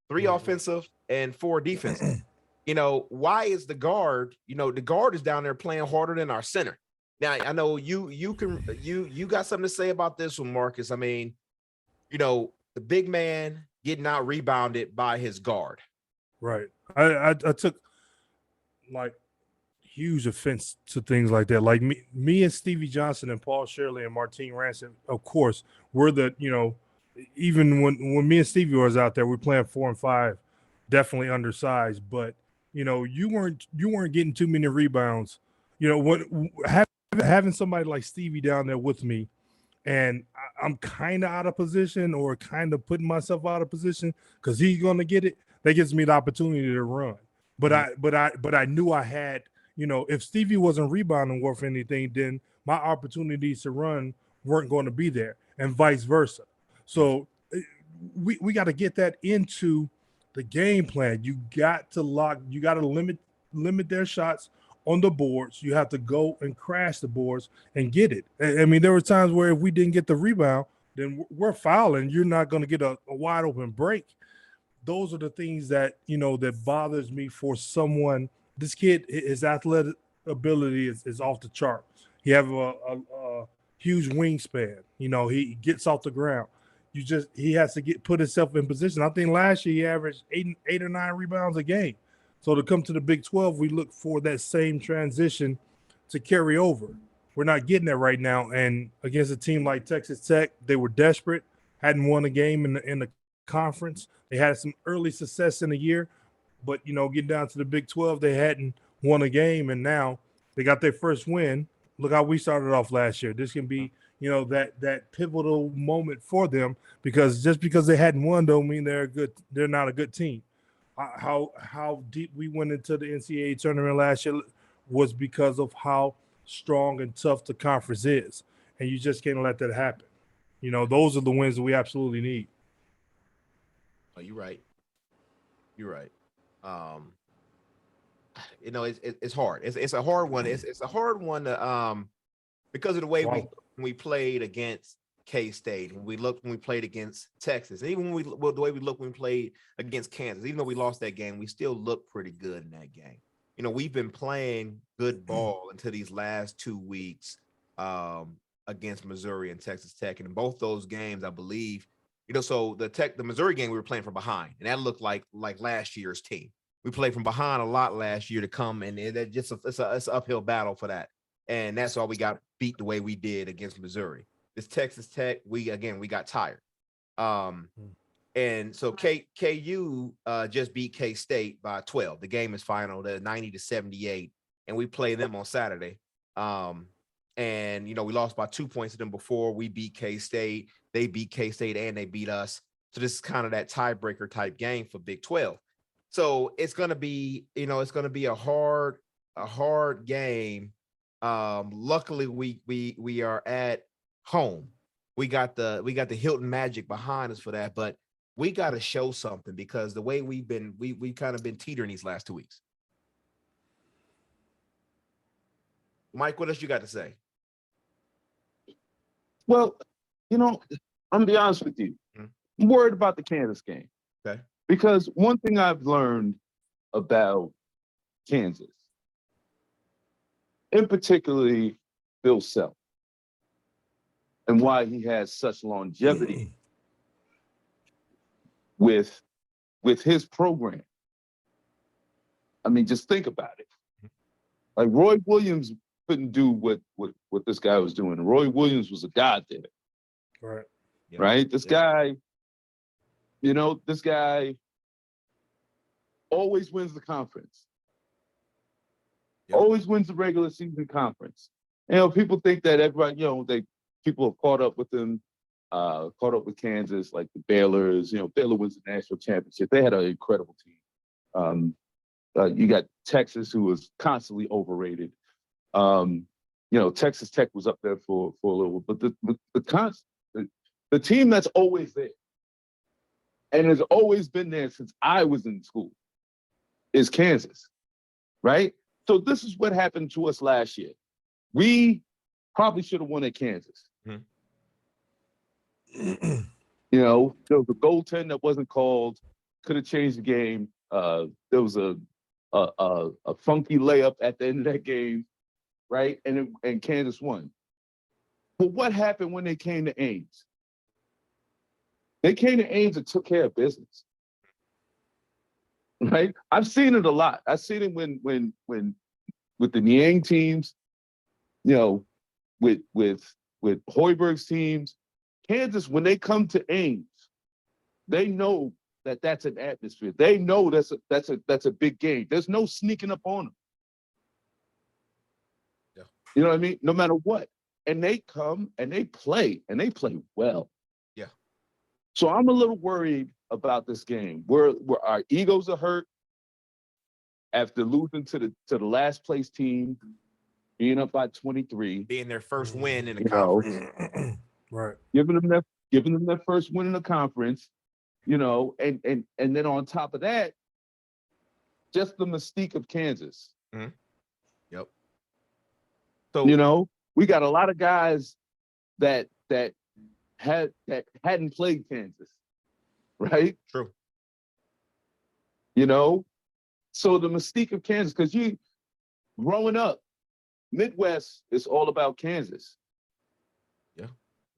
3 offensive and 4 defensive. You know, why is the guard? You know, the guard is down there playing harder than our center. Now, I know you got something to say about this one, Marcus. I mean, you know, the big man getting out rebounded by his guard. Right. I took like huge offense to things like that. Like me and Stevie Johnson and Paul Shirley and Martine Ransom, of course, we're the, you know, even when me and Stevie was out there, we're playing 4 and 5, definitely undersized. But you know, you weren't getting too many rebounds. You know, what having somebody like Stevie down there with me, and I'm kind of out of position or kind of putting myself out of position because he's going to get it. That gives me the opportunity to run. But I knew I had, you know, if Stevie wasn't rebounding worth anything, then my opportunities to run weren't going to be there, and vice versa. So we got to get that into the game plan. You got to limit their shots on the boards. You have to go and crash the boards and get it. I mean, there were times where if we didn't get the rebound, then we're fouling. You're not going to get a wide open break. Those are the things that, you know, that bothers me for someone. This kid, his athletic ability is off the chart. He have a huge wingspan. You know, he gets off the ground. He has to put himself in position. I think last year he averaged 8 or 9 rebounds a game. So to come to the Big 12, we look for that same transition to carry over. We're not getting that right now. And against a team like Texas Tech, they were desperate, hadn't won a game in the conference. They had some early success in the year, but, you know, getting down to the Big 12, they hadn't won a game, and now they got their first win. Look how we started off last year. This can be, you know, that pivotal moment for them, because just because they hadn't won don't mean they're not a good team. How deep we went into the NCAA tournament last year was because of how strong and tough the conference is, and you just can't let that happen. You know, those are the wins that we absolutely need. Oh, you're right. You're right. You know, it's hard. It's a hard one. It's a hard one to because of the way we played against K-State, when we played against Texas, and even the way we looked when we played against Kansas. Even though we lost that game, we still looked pretty good in that game. You know, we've been playing good ball until these last 2 weeks against Missouri and Texas Tech, and in both those games, I believe, you know, so the Missouri game we were playing from behind, and that looked like last year's team. We played from behind a lot last year to come, and that just it's an uphill battle for that, and that's why we got beat the way we did against Missouri. This Texas Tech, we got tired. And so KU just beat K-State by 12. The game is final, the 90-78, and we play them on Saturday. And, you know, we lost by 2 points to them before. We beat K-State. They beat K-State and they beat us. So this is kind of that tiebreaker type game for Big 12. So it's going to be, you know, it's going to be a hard game. Luckily we are at home. We got the Hilton Magic behind us for that, but we got to show something, because the way we've kind of been teetering these last 2 weeks. Mike, what else you got to say? Well, I'm gonna be honest with you. I'm worried about the Kansas game. Okay. Because one thing I've learned about Kansas, in particularly Bill Self, and why he has such longevity with his program. I mean, just think about it. Like Roy Williams couldn't do what this guy was doing. Roy Williams was a god there. Right. Yeah. Right? This guy, this guy always wins the conference. Yep. Always wins the regular season conference. People think that everybody, people have caught up with him, caught up with Kansas, like the Baylors. Baylor wins the national championship. They had an incredible team. You got Texas, who was constantly overrated. Texas Tech was up there for a little, but the team that's always there and has always been there since I was in school is Kansas, right? So this is what happened to us last year. We probably should have won at Kansas. Mm-hmm. There was a goaltend that wasn't called, could have changed the game. There was a funky layup at the end of that game, right? And Kansas won. But what happened when they came to Ames? They came to Ames and took care of business, right? I've seen it a lot. I've seen it when with the Niang teams, with Hoiberg's teams. Kansas, when they come to Ames, they know that that's an atmosphere. They know that's a big game. There's no sneaking up on them. Yeah. You know what I mean? No matter what. And they come and they play well. Yeah. So I'm a little worried about this game. Where our egos are hurt after losing to the last place team, being up by 23. Being their first win in the conference. Right. Giving them their first win in the conference. And then on top of that, just the mystique of Kansas. Mm-hmm. Yep. So we got a lot of guys that hadn't played Kansas, right? True. So the mystique of Kansas, because growing up, Midwest is all about Kansas. Yeah,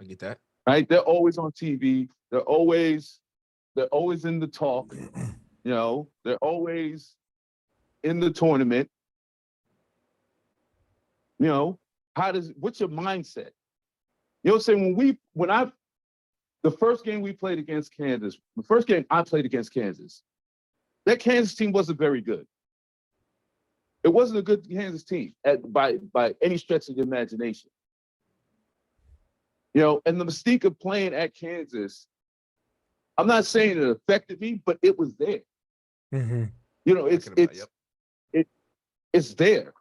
I get that. Right? They're always on TV. They're always in the talk. They're always in the tournament. What's your mindset? You know what I'm saying? The first game we played against Kansas, the first game I played against Kansas, that Kansas team wasn't very good. It wasn't a good Kansas team by any stretch of the imagination. And the mystique of playing at Kansas, I'm not saying it affected me, but it was there. Mm-hmm. It's there.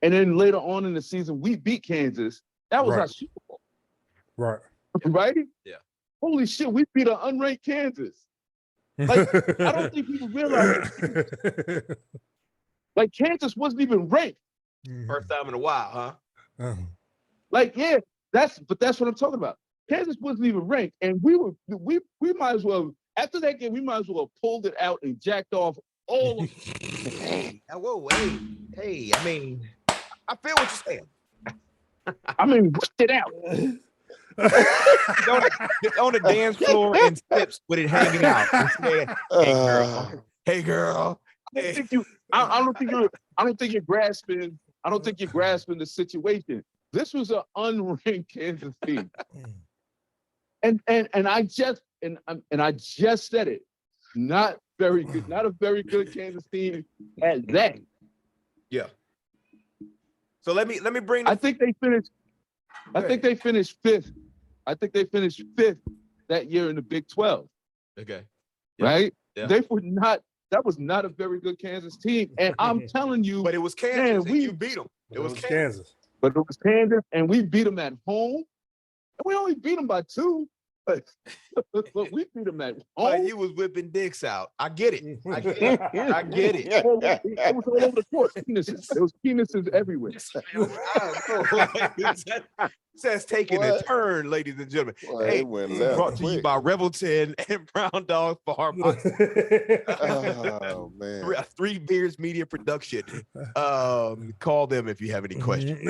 And then later on in the season, we beat Kansas. That was our Super Bowl. Right. Right? Yeah. Holy shit, we beat an unranked Kansas. Like, I don't think people realize it. Like, Kansas wasn't even ranked. First time in a while, huh? Uh-huh. Like, yeah, that's what I'm talking about. Kansas wasn't even ranked, and we might as well, after that game, we might as well have pulled it out and jacked off all of Hey, whoa, hey, I mean, I feel what you're saying. I mean, whipped it out. Get on the dance floor and steps with it hanging out. And say, hey girl. I don't think you're grasping. I don't think you're grasping the situation. This was an unranked Kansas team, and I just said it. Not very good. Not a very good Kansas team at that. Yeah. So let me bring. I think they finished fifth. I think they finished fifth that year in the Big 12. Okay. Yeah. Right? Yeah. They were not. That was not a very good Kansas team, and I'm telling you. But it was Kansas, and you beat them. It was Kansas. But it was Kansas, and we beat them at home, and we only beat them by 2. Look, we beat them at But home. you was whipping dicks out. I get it. I get it. I get it. It was all over the court. Penises. There was penises everywhere. Says taking a What? turn, ladies and gentlemen. Boy, Hey, it went left brought to you quick. by Revelton and Brown Dog Farm. Oh man. 3 Beers Media Production. Call them if you have any questions.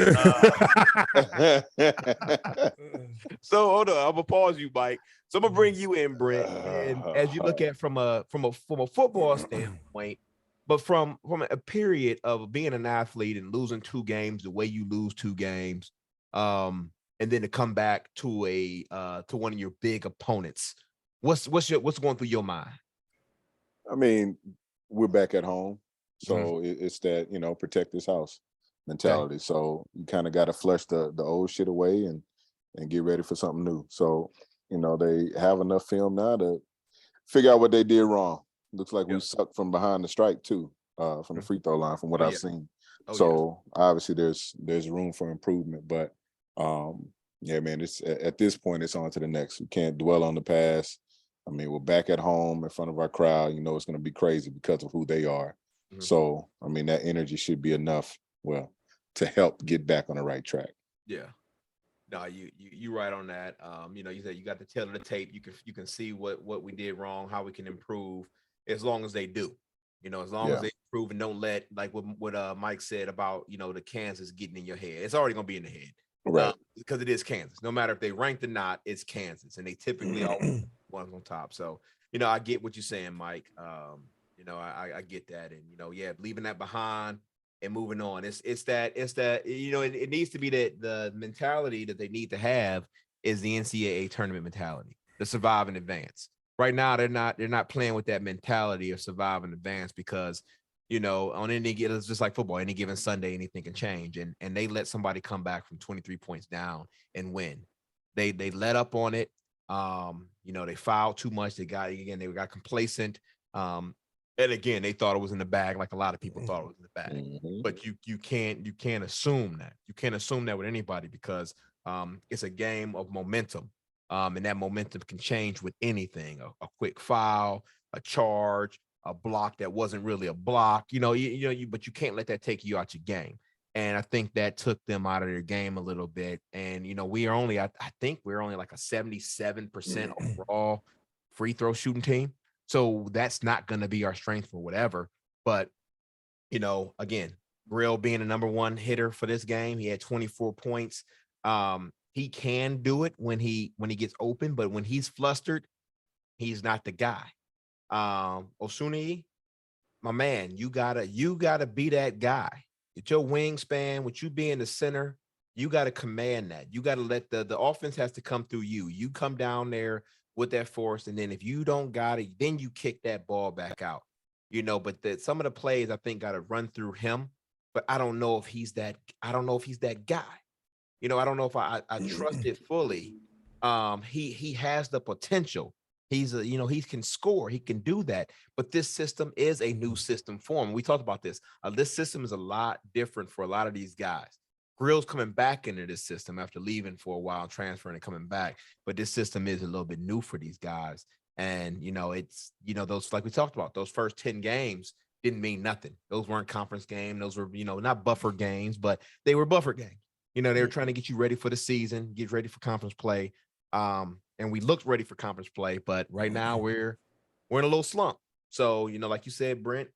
So hold on, I'm gonna pause you, Mike. So I'm gonna bring you in, Brent. And as you look at from a football standpoint, but from a period of being an athlete and losing 2 games the way you lose 2 games, and then to come back to to one of your big opponents, what's going through your mind? I mean, we're back at home, so it's that, protect this house mentality. Okay. So you kind of got to flush the old shit away and get ready for something new. So they have enough film now to figure out what they did wrong. Looks like we sucked from behind the stripe too, from the free throw line, from what I've seen. Obviously there's room for improvement, but yeah, man, it's at this point it's on to the next. We can't dwell on the past. I mean, we're back at home in front of our crowd. It's going to be crazy because of who they are. So, I mean, that energy should be enough, to help get back on the right track. Yeah. No, you right on that. You said you got the tail of the tape. You can see what we did wrong, how we can improve, as long as they do. As long as they improve and don't let, like what Mike said about the Kansas getting in your head. It's already gonna be in the head, right? Because it is Kansas. No matter if they ranked or not, it's Kansas, and they typically always ones on top. So I get what you're saying, Mike. I get that, and leaving that behind and moving on. It's that it needs to be that the mentality that they need to have is the NCAA tournament mentality, the survive and advance. Right now, they're not playing with that mentality of survive and advance because on it's just like football. Any given Sunday, anything can change, and they let somebody come back from 23 points down and win. They let up on it. They fouled too much. They got complacent. And again, they thought it was in the bag, like a lot of people thought it was in the bag. But you can't assume that. You can't assume that with anybody because it's a game of momentum. And that momentum can change with anything. A quick foul, a charge, a block that wasn't really a block. But you can't let that take you out your game. And I think that took them out of their game a little bit. And we are only, I think we're only like a 77% overall free throw shooting team. So that's not going to be our strength for whatever. But, again, Grill being the number 1 hitter for this game, he had 24 points. He can do it when he gets open, but when he's flustered, he's not the guy. Osuni, my man, you gotta be that guy. It's your wingspan, with you being the center, you got to command that. You got to let the offense has to come through you. You come down there with that force, and then if you don't got it, then you kick that ball back out. But some of the plays I think got to run through him, but I don't know if he's that. I don't know if he's that guy. I don't know if I trust it fully. He has the potential. He can score. He can do that. But this system is a new system for him. We talked about this. This system is a lot different for a lot of these guys. Grill's coming back into this system after leaving for a while, transferring and coming back. But this system is a little bit new for these guys. And, it's, those, like we talked about, those first 10 games didn't mean nothing. Those weren't conference games. Those were, not buffer games, but they were buffer games. They were trying to get you ready for the season, get ready for conference play. And we looked ready for conference play, but right now we're in a little slump. So, like you said, Brent,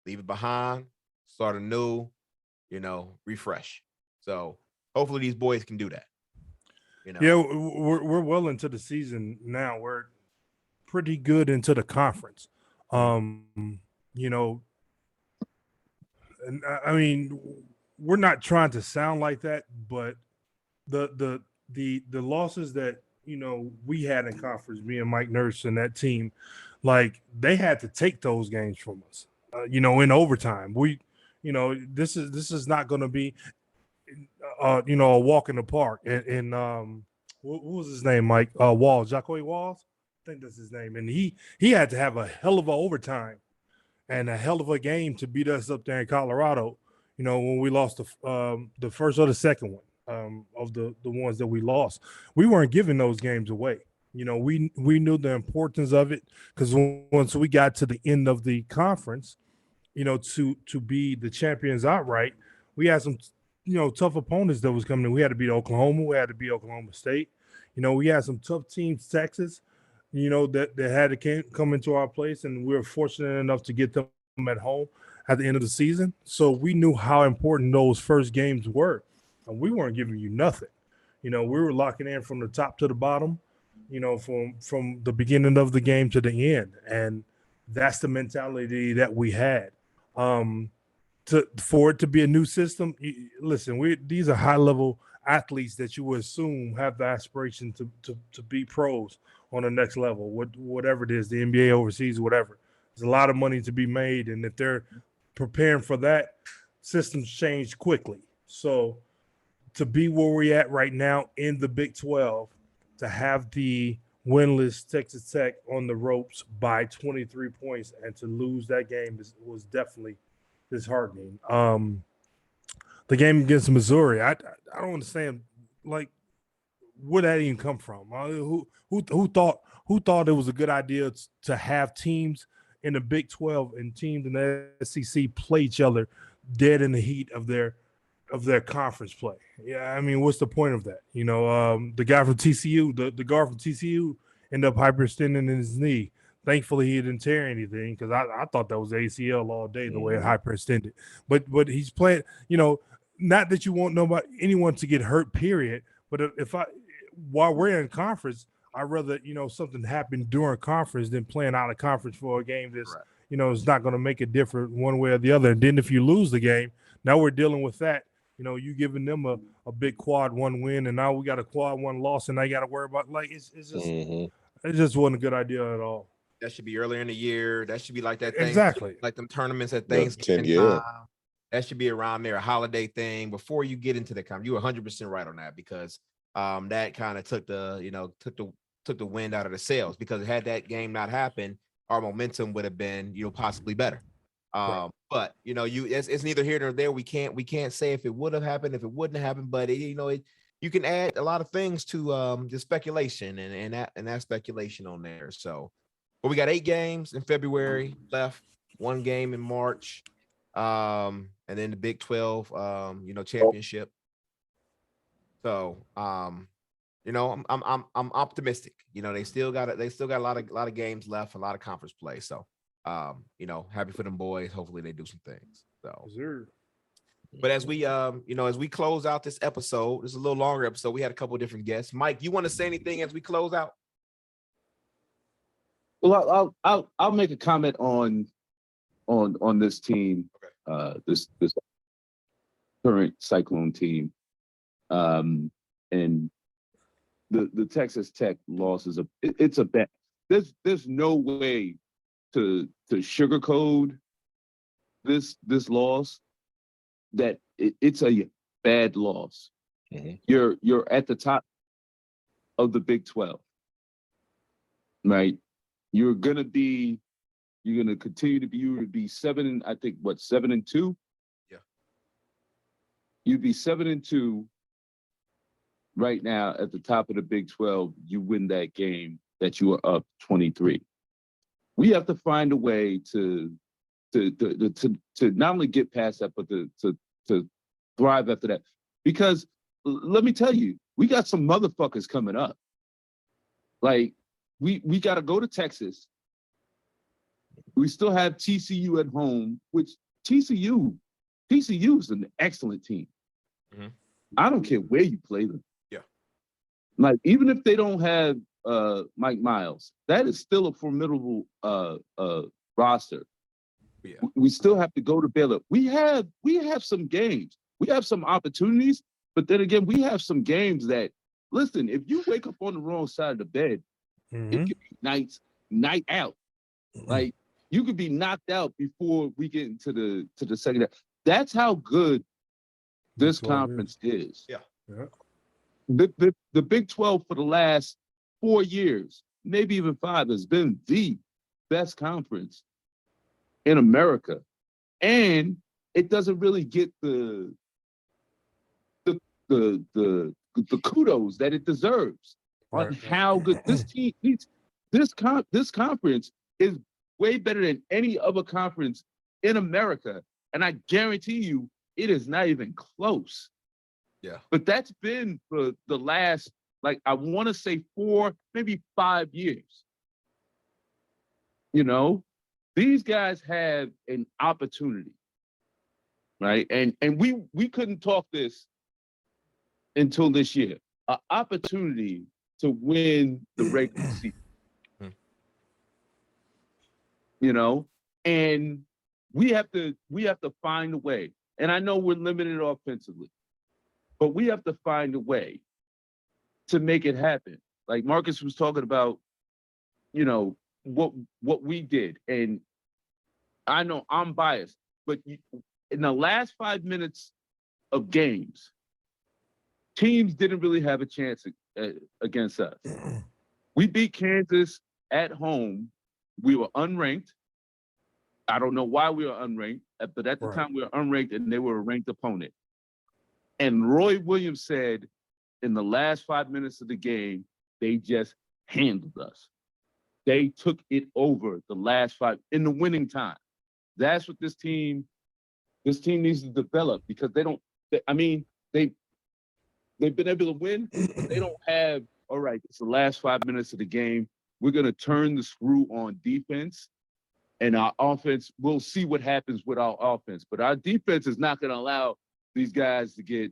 leave it behind, start anew, refresh. So hopefully these boys can do that. Yeah, we're well into the season now. We're pretty good into the conference. And I mean, we're not trying to sound like that, but the losses that we had in conference, me and Mike Nurse and that team, like they had to take those games from us. In overtime, this is not going to be a walk in the park. And what was his name, Mike? Walls, Jacque Walls, I think that's his name. And he had to have a hell of a overtime and a hell of a game to beat us up there in Colorado. When we lost the first or the second one of the ones that we lost, we weren't giving those games away. We knew the importance of it because once we got to the end of the conference, to be the champions outright, we had some tough opponents that was coming in. We had to beat Oklahoma. We had to beat Oklahoma State. We had some tough teams, Texas, that had to come into our place, and we were fortunate enough to get them at home at the end of the season. So we knew how important those first games were, and we weren't giving you nothing. We were locking in from the top to the bottom, from the beginning of the game to the end, and that's the mentality that we had. For it to be a new system, listen, these are high level athletes that you would assume have the aspiration to be pros on the next level, whatever it is, the NBA, overseas, whatever. There's a lot of money to be made, and if they're preparing for that, systems change quickly. So to be where we're at right now in the Big 12, to have the winless Texas Tech on the ropes by 23 points and to lose that game was definitely disheartening. The game against Missouri, I don't understand, like, where that even come from. Who thought it was a good idea to have teams in the Big 12 and teams in the SEC play each other dead in the heat of their conference play? Yeah, I mean, what's the point of that? The guy from TCU, the guard from TCU, ended up hyperextending in his knee. Thankfully, he didn't tear anything because I thought that was ACL all day the way it hyperextended. But he's playing. Not that you want anyone to get hurt. Period. But while we're in conference, I'd rather something happen during conference than playing out of conference for a game that's is not going to make a difference one way or the other. And then if you lose the game, now we're dealing with that. You giving them a big quad one win, and now we got a quad one loss, and now you got to worry about it's just it just wasn't a good idea at all. That should be earlier in the year. That should be like that thing, exactly, like them tournaments at Thanksgiving time. That should be around there, a holiday thing before you get into the conference. You were 100% right on that because that kind of took the wind out of the sails, because had that game not happened, our momentum would have been possibly better. Right. But it's neither here nor there. We can't say if it would have happened, if it wouldn't have happened, but you can add a lot of things to the speculation and that speculation on there. So, but we got 8 games in February left, 1 game in March, and then the Big 12 championship. So I'm optimistic. They still got a lot of games left, a lot of conference play. So happy for them boys. Hopefully they do some things. So sure. But as we close out this episode, it's a little longer episode. We had a couple of different guests. Mike, you want to say anything as we close out? Well, I'll make a comment on this team, this current Cyclone team, and the Texas Tech loss it's a bad. There's no way to sugarcoat this loss. That it's a bad loss. You're at the top of the Big 12, right? You're gonna continue to be. You would be 7-2. Yeah. You'd be 7-2 right now at the top of the Big 12. You win that game that you are up 23. We have to find a way to not only get past that, but to thrive after that. Because let me tell you, we got some motherfuckers coming up. Like we got to go to Texas. We still have TCU at home, which TCU is an excellent team. I don't care where you play them. Yeah. Like even if they don't have Mike Miles, that is still a formidable roster. Yeah. We still have to go to Baylor. We have some games. We have some opportunities, but then again, we have some games that, listen, if you wake up on the wrong side of the bed, it could be night out. Like you could be knocked out before we get into the second half. That's how good this conference is. Yeah. The Big 12 for the last 4 years, maybe even 5, has been the best conference in America, and it doesn't really get the kudos that it deserves. on how good this team, this conference is way better than any other conference in America. And I guarantee you, it is not even close. Yeah. But that's been for the last, like, I want to say 4, maybe 5 years. You know, these guys have an opportunity, right? And we couldn't talk this until this year. An opportunity to win the regular season. You know, and we have to find a way. And I know we're limited offensively, but we have to find a way to make it happen. Like Marcus was talking about, you know, what we did. And I know I'm biased, but in the last 5 minutes of games, teams didn't really have a chance against us. We beat Kansas at home. We were unranked. I don't know why we were unranked, but at the time we were unranked and they were a ranked opponent. And Roy Williams said in the last 5 minutes of the game, they just handled us. They took it over the last 5 in the winning time. That's what this team needs to develop, because they've been able to win. They don't have, all right, it's the last 5 minutes of the game. We're going to turn the screw on defense, and our offense, we'll see what happens with our offense. But our defense is not going to allow these guys to get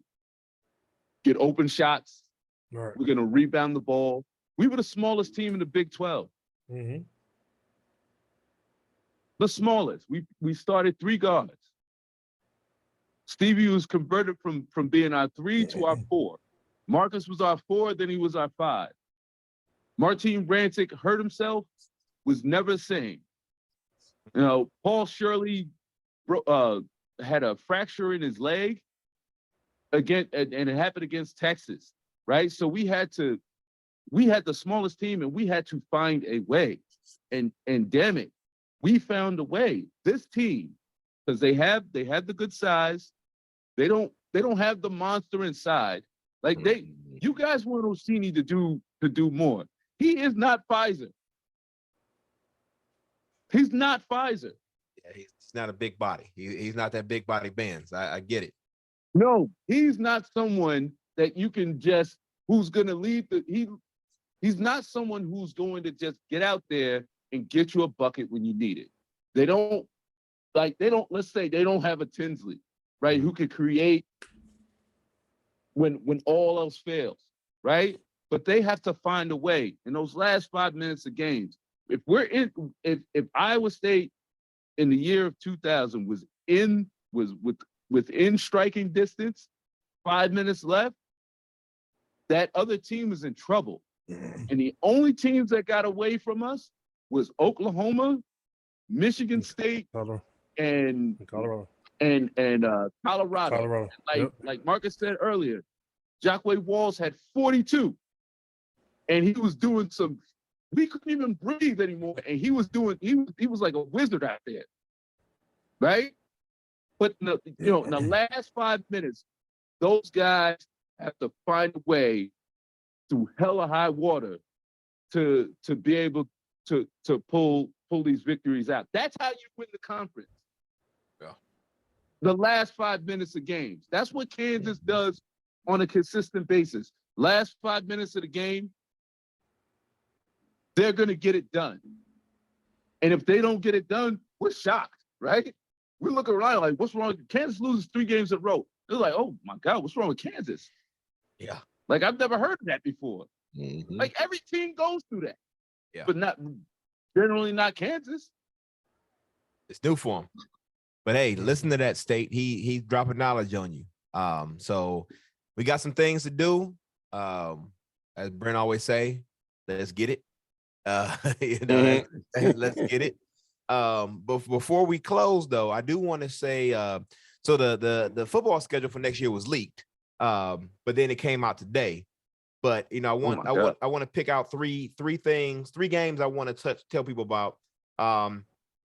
open shots. Right. We're going to rebound the ball. We were the smallest team in the Big 12. Mm-hmm. The smallest. We started 3 guards. Stevie was converted from being our 3 to our 4. Marcus was our 4, then he was our 5. Martin Rancic hurt himself, was never the same. You know, Paul Shirley had a fracture in his leg again, and it happened against Texas, right? So we had the smallest team, and we had to find a way. And damn it, we found a way. This team, because they have the good size, they don't have the monster inside. Like you guys want Orsini to do more. He is not Pfizer. He's not Pfizer. Yeah, he's not a big body. He's not that big body Benz. I get it. No, he's not someone that you can just, who's going to lead he's not someone who's going to just get out there and get you a bucket when you need it. Let's say they don't have a Tinsley, right, who could create when all else fails, right? But they have to find a way in those last 5 minutes of games. If Iowa State in the year of 2000 was within striking distance, 5 minutes left, that other team was in trouble. And the only teams that got away from us was Oklahoma, Michigan State, and Colorado. And Colorado. Like Marcus said earlier, Jacquay Walls had 42. And he was doing we couldn't even breathe anymore. And he was like a wizard out there. Right? But in the last 5 minutes, those guys have to find a way through hell or high water to be able to pull these victories out. That's how you win the conference. Yeah. The last 5 minutes of games. That's what Kansas does on a consistent basis. Last 5 minutes of the game, they're going to get it done. And if they don't get it done, we're shocked, right? We look around like, what's wrong? Kansas loses 3 games in a row. They're like, oh my God, what's wrong with Kansas? Yeah. Like, I've never heard of that before. Mm-hmm. Like, every team goes through that. Yeah. But generally not Kansas. It's new for him. But hey, listen to that, State. He's dropping knowledge on you. So we got some things to do. As Brent always say, let's get it. Let's get it. But before we close, though, I do want to say, so the football schedule for next year was leaked, but then it came out today. But I want to pick out three games I want to tell people about.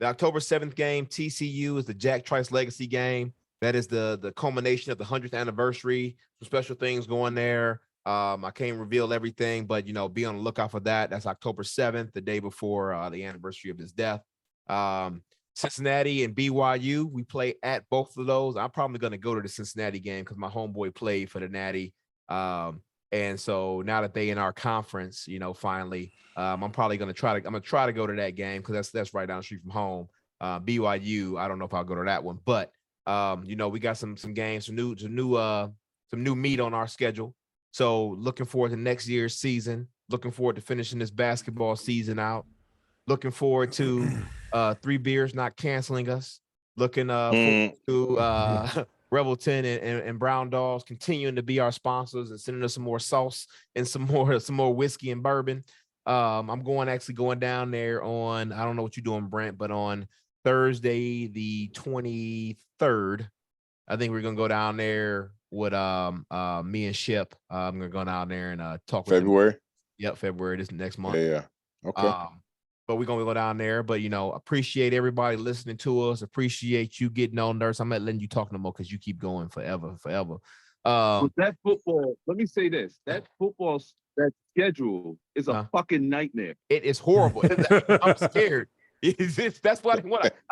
The October 7th game, TCU, is the Jack Trice Legacy game. That is the culmination of the 100th anniversary. Some special things going there. I can't reveal everything, but be on the lookout for that. That's October 7th, the day before the anniversary of his death. Cincinnati and BYU, we play at both of those. I'm probably going to go to the Cincinnati game because my homeboy played for the Natty. And so now that they in our conference, finally, I'm probably going to try to go to that game because that's right down the street from home. BYU, I don't know if I'll go to that one, but we got some games, some new meat on our schedule. So looking forward to next year's season, looking forward to finishing this basketball season out, looking forward to Three Beers not canceling us, looking forward to Revelton and Brown Dogs continuing to be our sponsors and sending us some more sauce and some more whiskey and bourbon. I'm going down there on, I don't know what you're doing, Brent, but on Thursday, the 23rd, I think we're going to go down there with me and Ship. I'm going to go down there and talk with February. them. Yep, February, this next month. Yeah. Okay. But we're going to go down there, but appreciate everybody listening to us. Appreciate you getting on there. I'm not letting you talk no more because you keep going forever. With that football, let me say this. That schedule is a fucking nightmare. It is horrible. I'm scared. That's why I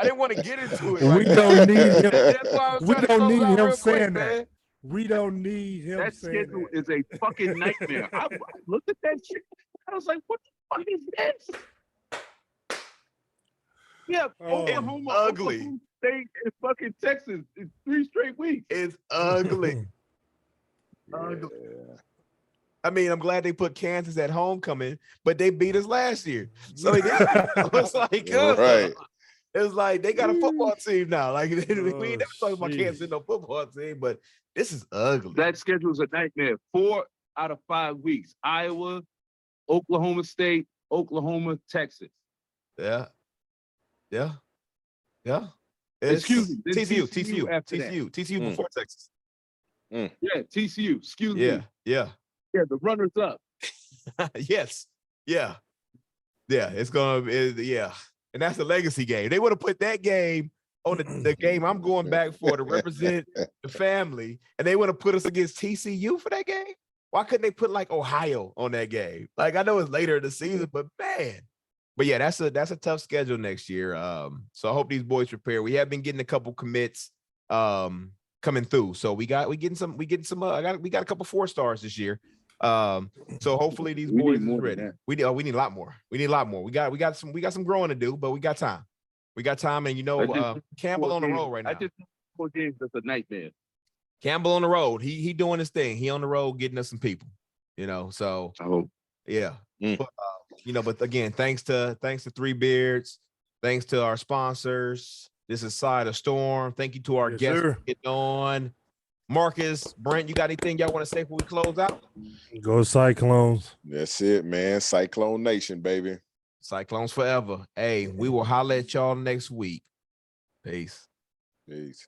didn't want to get into it. We don't need him. That's why I was We trying to don't close need out him real saying quick, that. man. We don't need him. That schedule is a fucking nightmare. I looked at that shit. I was like, what the fuck is this? Yeah, Oklahoma, ugly. Oklahoma State and fucking Texas in 3 straight weeks. It's ugly. Ugly. I mean, I'm glad they put Kansas at homecoming, but they beat us last year. So it was like, Right. It was like they got a football team now. Like we ain't never talking about Kansas no football team, but this is ugly. That schedule is a nightmare. 4 out of 5 weeks: Iowa, Oklahoma State, Oklahoma, Texas. Yeah. Excuse me. TCU before Texas. Yeah, TCU. Excuse me. Yeah. Yeah, the runners up. Yes. Yeah. It's gonna be and that's a legacy game. They would have put that game on the game I'm going back for to represent the family, and they would have put us against TCU for that game. Why couldn't they put like Ohio on that game? Like I know it's later in the season, but man. But yeah, that's a tough schedule next year. So I hope these boys prepare. We have been getting a couple commits coming through. So we got a couple 4-stars this year. So hopefully these boys is ready. We need a lot more. We got some growing to do, but we got time. And Campbell on the road right now. I just 4 games, that's a nightmare. Campbell on the road. He doing his thing. He on the road getting us some people. So I hope. Yeah. But again, thanks to Three Beards, thanks to our sponsors. This is Side of Storm. Thank you to our guests for getting on. Marcus, Brent, you got anything y'all want to say before we close out? Go Cyclones. That's it, man. Cyclone Nation, baby. Cyclones forever. Hey, we will holler at y'all next week. Peace. Peace.